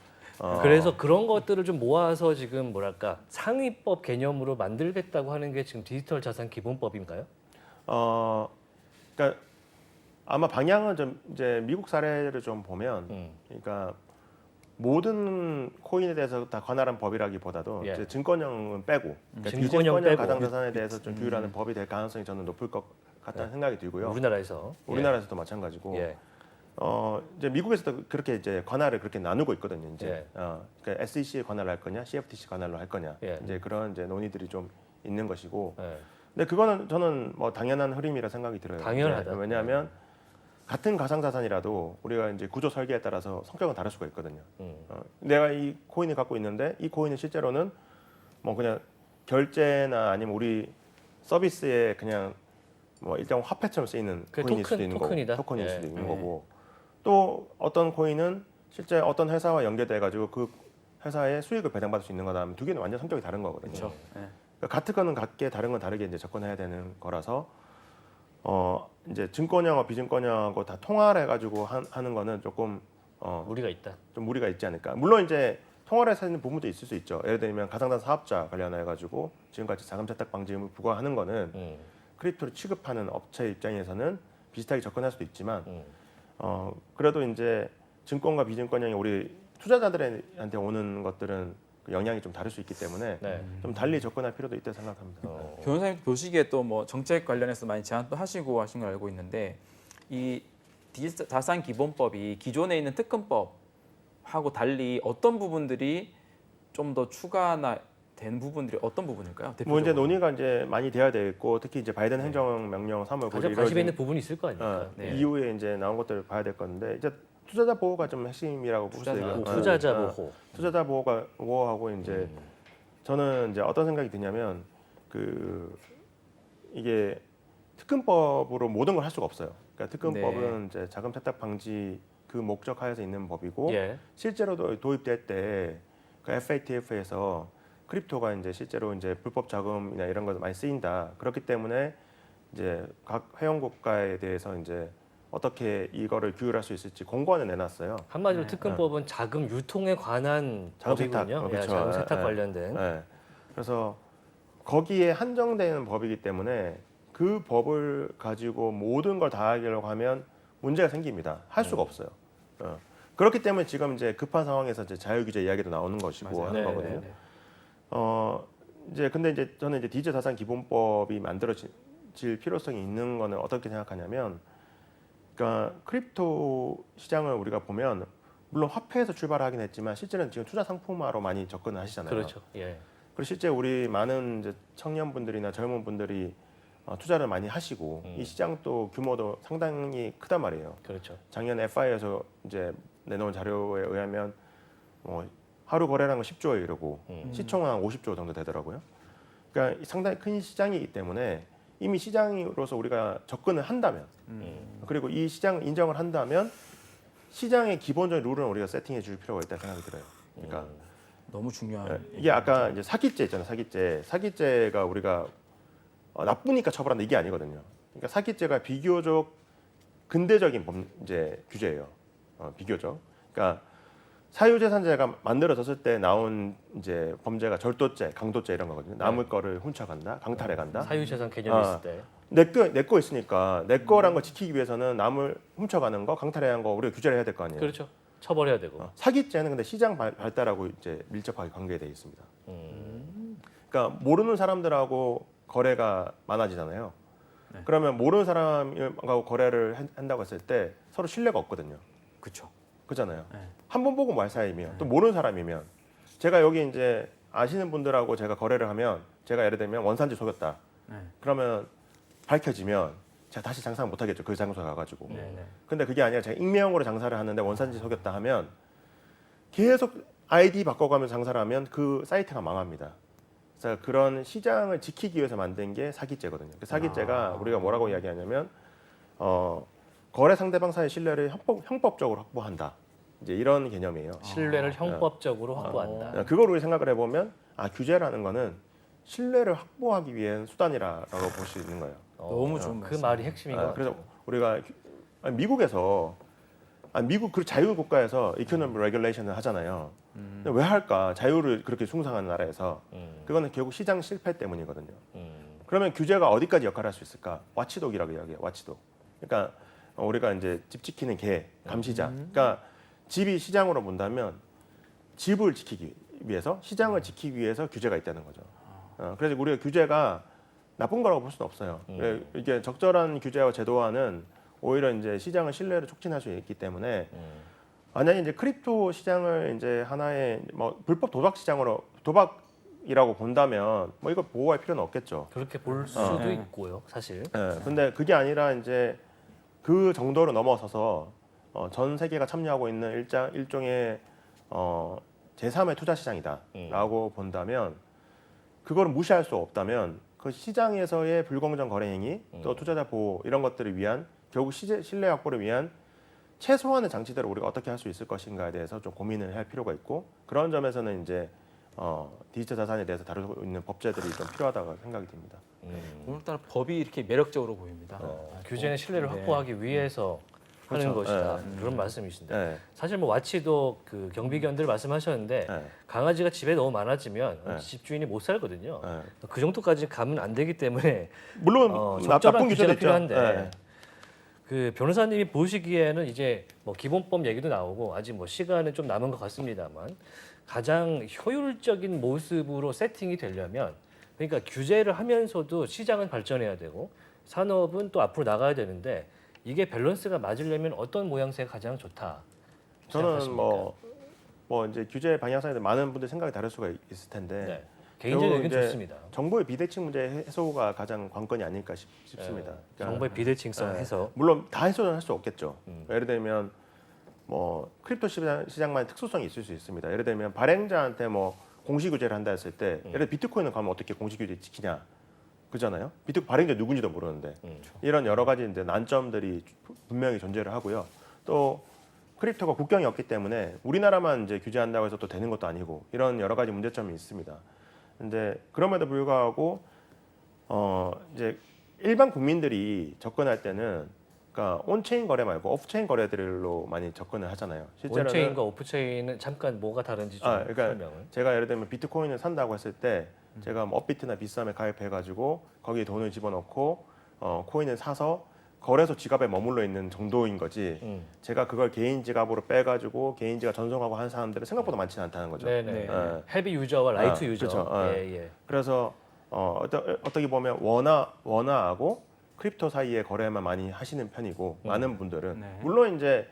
그래서 그런 것들을 좀 모아서 지금 뭐랄까 상위법 개념으로 만들겠다고 하는 게 지금 디지털 자산 기본법인가요? 그러니까 아마 방향은 좀 이제 미국 사례를 좀 보면, 그러니까 모든 코인에 대해서 다 관할한 법이라기보다도 예. 이제 증권형은 빼고 그러니까 증권형 비증권형 빼고. 가상자산에 대해서 좀 규율하는 법이 될 가능성이 저는 높을 것 같다는 생각이 들고요. 우리나라에서 우리나라에서도 마찬가지고 예. 이제 미국에서도 그렇게 이제 관할을 그렇게 나누고 있거든요. 이제 예. 그러니까 SEC에 관할을 할 거냐, CFTC 관할로 할 거냐, 예. 이제 그런 이제 논의들이 좀 있는 것이고. 예. 근데 그거는 저는 뭐 당연한 흐름이라 생각이 들어요. 당연하다. 이제 왜냐하면 같은 가상자산이라도 우리가 이제 구조 설계에 따라서 성격은 다를 수가 있거든요. 내가 이 코인을 갖고 있는데 이 코인은 실제로는 뭐 그냥 결제나 아니면 우리 서비스에 그냥 뭐 일단 화폐처럼 쓰이는 그 코인일 토큰, 수도 있는 토큰이다. 거고, 토큰일 예. 수도 있는 예. 거고, 또 어떤 코인은 실제 어떤 회사와 연계돼 가지고 그 회사에 수익을 배당받을 수 있는 거다 하면 두 개는 완전 성격이 다른 거거든요. 그렇죠. 예. 그러니까 같은 거는 같게 다른 건 다르게 이제 접근해야 되는 거라서 이제 증권형과 비증권형하고 다 통화를 해가지고 하는 거는 조금 무리가 있다. 좀 무리가 있지 않을까. 물론 이제 통화를 해서 하는 부분도 있을 수 있죠. 예를 들면 가상자산 사업자 관련해 가지고 지금까지 자금 세탁 방지 의무 부과하는 거는 크립토를 취급하는 업체 입장에서는 비슷하게 접근할 수도 있지만 그래도 이제 증권과 비증권형이 우리 투자자들한테 오는 것들은 그 영향이 좀 다를 수 있기 때문에 네. 좀 달리 접근할 필요도 있다고 생각합니다. 변호사님 보시기에 또 뭐 정책 관련해서 많이 제안도 하시고 하신 걸 알고 있는데 이 디지털 자산 기본법이 기존에 있는 특검법하고 달리 어떤 부분들이 좀 더 추가나 된 부분들이 어떤 부분일까요? 뭐 이제 대표적으로. 논의가 이제 많이 돼야 되겠고 특히 이제 바이든 행정명령 3월 9일 가장 관심 있는 부분이 있을 거 아닙니까? 네. 이후에 이제 나온 것들을 봐야 될 건데 이제 투자자 보호가 좀 핵심이라고 볼 수 투자자 있고요. 보호. 투자자 어, 보호. 투자자 보호하고 이제 저는 이제 어떤 생각이 드냐면 그 이게 특검법으로 모든 걸 할 수가 없어요. 그러니까 특검법은 이제 자금 세탁 방지 그 목적 하에서 있는 법이고 예. 실제로도 도입될 때 그 FATF에서 크립토가 이제 실제로 이제 불법 자금이나 이런 것 많이 쓰인다. 그렇기 때문에 이제 각 회원 국가에 대해서 이제 어떻게 이거를 규율할 수 있을지 공고안을 내놨어요. 한마디로 특검법은 자금 유통에 관한 자금 세탁, 법이군요. 예, 그렇죠. 자금 세탁 예, 관련된. 네. 그래서 거기에 한정되는 법이기 때문에 그 법을 가지고 모든 걸 다 하려고 하면 문제가 생깁니다. 할 수가 없어요. 그렇기 때문에 지금 이제 급한 상황에서 이제 자유 규제 이야기도 나오는 것이고 맞아요. 하는 네, 거거든요. 네, 네. 이제 근데 이제 저는 이제 디지털 자산 기본법이 만들어질 필요성이 있는 거는 어떻게 생각하냐면, 그러니까 크립토 시장을 우리가 보면 물론 화폐에서 출발하긴 했지만 실제는 지금 투자 상품화로 많이 접근을 하시잖아요. 그렇죠. 예. 그리고 실제 우리 많은 이제 청년분들이나 젊은 분들이 투자를 많이 하시고 이 시장도 규모도 상당히 크단 말이에요. 그렇죠. 작년 FI에서 이제 내놓은 자료에 의하면 하루 거래량은 10조에 이르고 시총은 한 50조 정도 되더라고요. 그러니까 상당히 큰 시장이기 때문에 이미 시장으로서 우리가 접근을 한다면 그리고 이 시장 인정을 한다면 시장의 기본적인 룰은 우리가 세팅해 줄 필요가 있다고 생각이 들어요. 그러니까 너무 중요한 이게 아까 이제 사기죄 있잖아요. 사기죄가 우리가 나쁘니까 처벌한다 이게 아니거든요. 그러니까 사기죄가 비교적 근대적인 범죄 규제예요. 비교적. 그러니까 사유재산죄가 만들어졌을 때 나온 이제 범죄가 절도죄, 강도죄 이런 거거든요. 남의 거를 훔쳐간다, 강탈해간다. 사유재산 개념이 있을 때. 내 거 있으니까 내 거란 걸 지키기 위해서는 남을 훔쳐가는 거, 강탈해간 거 우리가 규제를 해야 될 거 아니에요. 그렇죠. 처벌해야 되고. 사기죄는 근데 시장 발달하고 이제 밀접하게 관계되어 있습니다. 그러니까 모르는 사람들하고 거래가 많아지잖아요. 네. 그러면 모르는 사람하고 거래를 한다고 했을 때 서로 신뢰가 없거든요. 그렇죠. 그잖아요. 네. 한 번 보고 말 사이면 또 모르는 사람이면 제가 여기 이제 아시는 분들하고 제가 거래를 하면 제가 예를 들면 원산지 속였다. 네. 그러면 밝혀지면 제가 다시 장사를 못 하겠죠. 그 장소에 가가지고. 네, 네. 근데 그게 아니라 제가 익명으로 장사를 하는데 원산지 속였다 하면 계속 아이디 바꿔가면서 장사를 하면 그 사이트가 망합니다. 그래서 그런 시장을 지키기 위해서 만든 게 사기죄거든요. 그 사기죄가 우리가 뭐라고 이야기하냐면 거래 상대방 사이의 신뢰를 형법적으로 확보한다. 이제 이런 개념이에요. 신뢰를 형법적으로 확보한다. 그걸 우리 생각을 해보면 규제라는 거는 신뢰를 확보하기 위한 수단이라고 볼 수 있는 거예요. 너무 좋은 그 말씀. 말이 핵심인 것 같아요. 그래서 우리가 미국에서 미국 그 자유 국가에서 이코노미 레귤레이션을 하잖아요. 근데 왜 할까? 자유를 그렇게 숭상하는 나라에서 그거는 결국 시장 실패 때문이거든요. 그러면 규제가 어디까지 역할을 할 수 있을까? 와치독이라고 이야기해요. 와치독. 그러니까 우리가 이제 집 지키는 개, 감시자. 그러니까 집이 시장으로 본다면 집을 지키기 위해서 시장을 지키기 위해서 규제가 있다는 거죠. 그래서 우리가 규제가 나쁜 거라고 볼 수는 없어요. 이게 적절한 규제와 제도화는 오히려 이제 시장의 신뢰를 촉진할 수 있기 때문에 만약에 이제 크립토 시장을 이제 하나의 뭐 불법 도박 시장으로 도박이라고 본다면 뭐 이걸 보호할 필요는 없겠죠. 그렇게 볼 수도 있고요, 사실. 근데 그게 아니라 이제 그 정도로 넘어서서 전 세계가 참여하고 있는 일종의 제3의 투자 시장이다라고 본다면 그거를 무시할 수 없다면 그 시장에서의 불공정 거래 행위 또 투자자 보호 이런 것들을 위한 결국 신뢰 확보를 위한 최소한의 장치들을 우리가 어떻게 할 수 있을 것인가에 대해서 좀 고민을 할 필요가 있고 그런 점에서는 이제 디지털 자산에 대해서 다루고 있는 법제들이 좀 필요하다고 생각이 듭니다. 오늘따라 법이 이렇게 매력적으로 보입니다. 규제는 신뢰를 네. 확보하기 위해서 하는 그렇죠. 것이다. 그런 말씀이신데 네. 사실 뭐 와치도 그 경비견들 말씀하셨는데 네. 강아지가 집에 너무 많아지면 네. 집주인이 못 살거든요. 네. 그 정도까지 가면 안 되기 때문에 물론 적절한 나쁜 규제가 규제도 있죠. 필요한데 네. 그 변호사님이 보시기에는 이제 뭐 기본법 얘기도 나오고 아직 뭐 시간은 좀 남은 것 같습니다만 가장 효율적인 모습으로 세팅이 되려면 그러니까 규제를 하면서도 시장은 발전해야 되고 산업은 또 앞으로 나가야 되는데 이게 밸런스가 맞으려면 어떤 모양새가 가장 좋다? 저는 생각하십니까? 뭐 이제 규제 방향성에 대해 많은 분들 생각이 다를 수가 있을 텐데 네. 개인적인 결국 의견 이제 좋습니다. 정보의 비대칭 문제 해소가 가장 관건이 아닐까 싶습니다. 그러니까 정보의 비대칭성 네. 해서 물론 다 해소는 할 수 없겠죠. 예를 들면 뭐 크립토 시장만의 특수성이 있을 수 있습니다. 예를 들면 발행자한테 뭐 공시 규제를 한다 했을 때 예를 들어 비트코인을 가면 어떻게 공시 규제 지키냐 그잖아요. 비트코인 발행자 누군지도 모르는데 이런 여러 가지 이제 난점들이 분명히 존재를 하고요. 또 크립토가 국경이 없기 때문에 우리나라만 이제 규제한다고 해서 또 되는 것도 아니고 이런 여러 가지 문제점이 있습니다. 근데 그럼에도 불구하고 이제 일반 국민들이 접근할 때는 그러니까 온체인 거래 말고 오프체인 거래들로 많이 접근을 하잖아요. 실제로는 온체인과 오프체인은 잠깐 뭐가 다른지 좀 그러니까 설명을. 제가 예를 들면 비트코인을 산다고 했을 때 제가 뭐 업비트나 비썸에 가입해가지고 거기에 돈을 집어넣고 코인을 사서 거래소 지갑에 머물러 있는 정도인 거지. 제가 그걸 개인 지갑으로 빼가지고 개인 지갑 전송하고 하는 사람들은 생각보다 많지는 않다는 거죠. 네네. 네. 헤비 유저와 라이트 유저. 그렇죠. 예. 그래서 어떻게 보면 원화하고 크립토 사이의 거래만 많이 하시는 편이고 많은 분들은 네. 물론 이제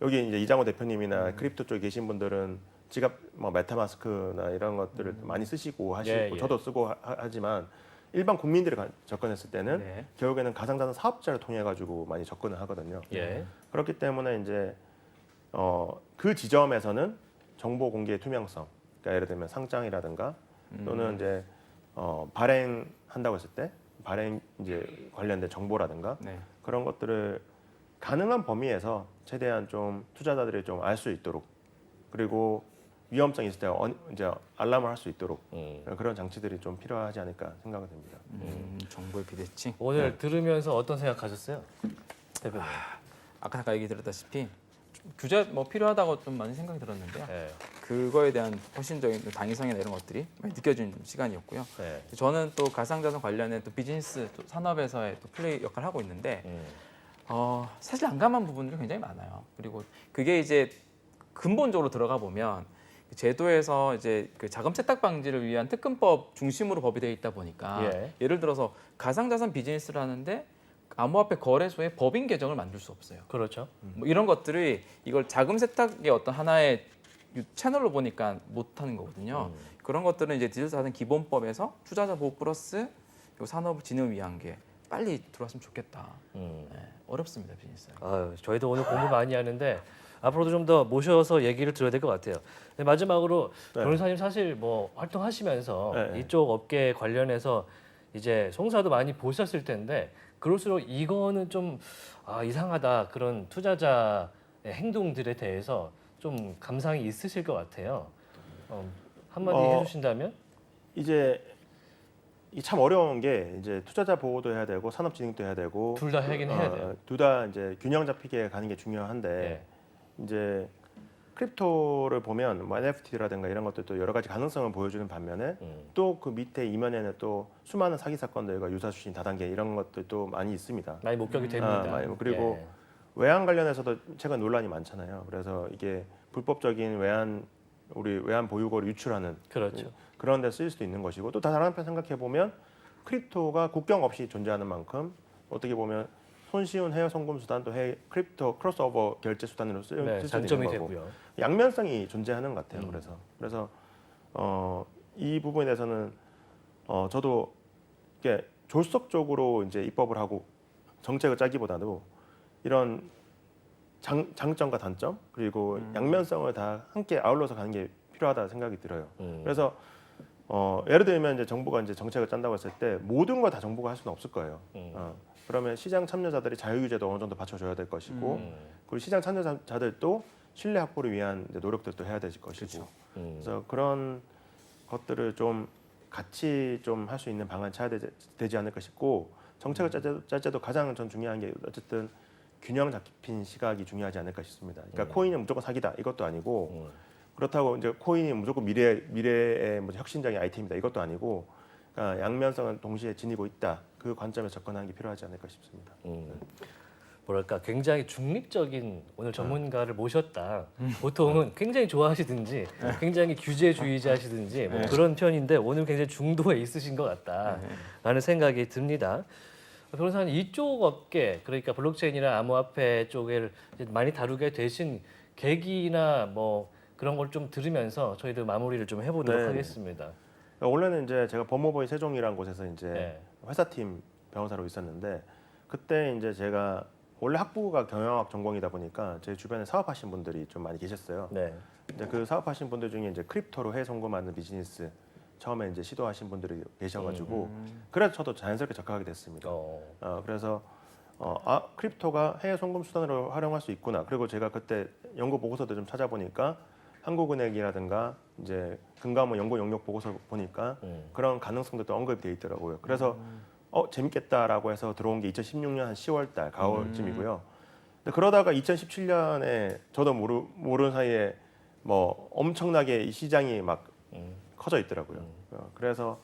여기 이제 이장호 대표님이나 크립토 쪽에 계신 분들은 지갑 뭐 메타마스크나 이런 것들을 많이 쓰시고 하시고 예. 저도 쓰고 하지만 일반 국민들이 접근했을 때는 네. 결국에는 가상자산 사업자를 통해 가지고 많이 접근을 하거든요. 예. 그렇기 때문에 이제 그 지점에서는 정보 공개의 투명성, 그러니까 예를 들면 상장이라든가 또는 이제 발행한다고 했을 때 발행 이제 관련된 정보라든가 네. 그런 것들을 가능한 범위에서 최대한 좀 투자자들이 좀 알 수 있도록 그리고 위험성이 있을 때 이제 알람을 할 수 있도록 그런 장치들이 좀 필요하지 않을까 생각이 듭니다. 정보의 비대칭. 오늘 들으면서 어떤 생각하셨어요, 대표님? 아까 잠깐 얘기 드렸다시피 규제 뭐 필요하다고 좀 많이 생각이 들었는데요. 네. 그거에 대한 훨씬적인 당위성이나 이런 것들이 많이 느껴지는 시간이었고요. 네. 저는 또 가상자산 관련된 또 비즈니스 또 산업에서의 또 플레이 역할을 하고 있는데 사실 난감한 부분들이 굉장히 많아요. 그리고 그게 이제 근본적으로 들어가 보면 제도에서 이제 그 자금 세탁 방지를 위한 특근법 중심으로 법이 되어 있다 보니까 예를 들어서 가상자산 비즈니스를 하는데 암호화폐 거래소에 법인 계정을 만들 수 없어요. 그렇죠. 뭐 이런 것들이 이걸 자금 세탁의 어떤 하나의 채널로 보니까 못하는 거거든요. 그런 것들은 이제 디지털 자산 기본법에서 투자자 보호 플러스 그리고 산업 진흥을 위한 게 빨리 들어왔으면 좋겠다. 네, 어렵습니다 비즈니스가. 아유, 저희도 오늘 공부 많이 하는데 앞으로도 좀 더 모셔서 얘기를 들어야 될 것 같아요. 네, 마지막으로 네. 변호사님 사실 뭐 활동하시면서 네. 이쪽 업계 관련해서 이제 송사도 많이 보셨을 텐데 그럴수록 이거는 좀 이상하다 그런 투자자의 행동들에 대해서 좀 감상이 있으실 것 같아요. 한마디 해주신다면? 이제 이 참 어려운 게 이제 투자자 보호도 해야 되고 산업 진흥도 해야 되고 둘 다 하긴 해야 돼요. 둘 다 이제 균형 잡히게 가는 게 중요한데 예. 이제 크립토를 보면 뭐 NFT라든가 이런 것들도 여러 가지 가능성을 보여주는 반면에 또 그 밑에 이면에는 또 수많은 사기 사건들과 유사수신 다단계 이런 것들도 많이 있습니다. 많이 목격이 됩니다. 그리고 외환 관련해서도 최근 논란이 많잖아요. 그래서 이게 불법적인 외환 우리 외환 보유고를 유출하는 그렇죠. 그런 데 쓰일 수도 있는 것이고 또 다른 한편 생각해 보면 크립토가 국경 없이 존재하는 만큼 어떻게 보면 손쉬운 해외 송금 수단도 해외 크립토 크로스오버 결제 수단으로 쓸 네, 수도 장점이 있는 거고 되고요. 양면성이 존재하는 것 같아요. 그래서 이 부분에 대해서는 저도 이게 졸속적으로 이제 입법을 하고 정책을 짜기보다도 이런 장점과 단점 그리고 양면성을 다 함께 아울러서 가는 게 필요하다 생각이 들어요. 그래서 예를 들면 이제 정부가 이제 정책을 짠다고 했을 때 모든 걸 다 정부가 할 수는 없을 거예요. 그러면 시장 참여자들이 자유규제도 어느 정도 받쳐줘야 될 것이고 그리고 시장 참여자들도 신뢰 확보를 위한 이제 노력들도 해야 될 것이고 그래서 그런 것들을 좀 같이 좀 할 수 있는 방안 찾아야 되지 않을까 싶고 정책을 짤 때도 가장 전 중요한 게 어쨌든 균형 잡힌 시각이 중요하지 않을까 싶습니다. 그러니까 코인은 무조건 사기다 이것도 아니고 그렇다고 이제 코인이 무조건 미래의 뭐 혁신적인 아이템이다 이것도 아니고 그러니까 양면성은 동시에 지니고 있다 그 관점에서 접근하는 게 필요하지 않을까 싶습니다. 뭐랄까 굉장히 중립적인 오늘 전문가를 모셨다. 보통은 굉장히 좋아하시든지 굉장히 규제주의자시든지 뭐 그런 편인데 오늘 굉장히 중도에 있으신 것 같다라는 생각이 듭니다. 변호사님 이쪽 업계 그러니까 블록체인이나 암호화폐 쪽을 이제 많이 다루게 되신 계기나 뭐 그런 걸 좀 들으면서 저희도 마무리를 좀 해보도록 네. 하겠습니다. 그러니까 원래는 이제 제가 법무부의 세종이라는 곳에서 이제 네. 회사팀 변호사로 있었는데 그때 이제 제가 원래 학부가 경영학 전공이다 보니까 제 주변에 사업하신 분들이 좀 많이 계셨어요. 네. 이제 그 사업하신 분들 중에 이제 크립토로 해외 송금하는 비즈니스 처음에 이제 시도하신 분들이 계셔가지고 그래서 저도 자연스럽게 접근하게 됐습니다. 그래서 크립토가 해외 송금 수단으로 활용할 수 있구나. 그리고 제가 그때 연구 보고서도 좀 찾아보니까 한국은행이라든가 이제 금감원 연구 용역 보고서 보니까 그런 가능성들도 언급이 돼 있더라고요. 그래서 재밌겠다라고 해서 들어온 게 2016년 한 10월달 가을쯤이고요. 근데 그러다가 2017년에 저도 모르는 사이에 뭐 엄청나게 이 시장이 막 커져 있더라고요. 그래서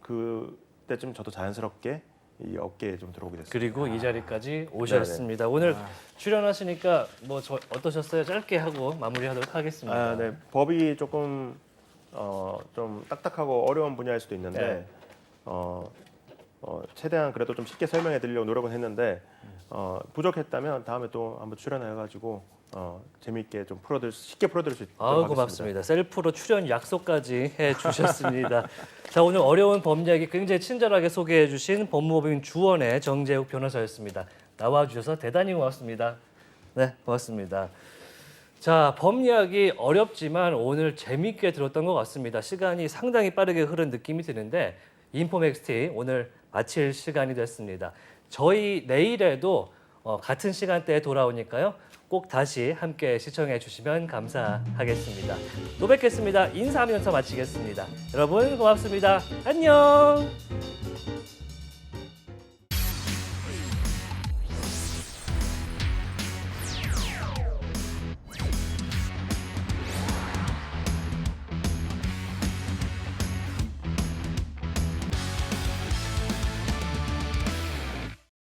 그때쯤 저도 자연스럽게 이 업계에 좀 들어오게 됐습니다. 그리고 이 자리까지 오셨습니다. 오늘 출연하시니까 뭐 어떠셨어요? 짧게 하고 마무리하도록 하겠습니다. 네. 법이 조금 좀 딱딱하고 어려운 분야일 수도 있는데 최대한 그래도 좀 쉽게 설명해 드리려고 노력은 했는데 부족했다면 다음에 또 한번 출연해가지고 재미있게 좀 쉽게 풀어드릴 수 있도록 하겠습니다. 고맙습니다. 셀프로 출연 약속까지 해주셨습니다. 자, 오늘 어려운 법 이야기 굉장히 친절하게 소개해주신 법무법인 주원의 정재욱 변호사였습니다. 나와주셔서 대단히 고맙습니다. 네, 고맙습니다. 자, 법 이야기 어렵지만 오늘 재미있게 들었던 것 같습니다. 시간이 상당히 빠르게 흐른 느낌이 드는데 인포맥스티 오늘 마칠 시간이 됐습니다. 저희 내일에도 같은 시간대에 돌아오니까요. 꼭 다시 함께 시청해 주시면 감사하겠습니다. 또 뵙겠습니다. 인사하면서 마치겠습니다. 여러분 고맙습니다. 안녕.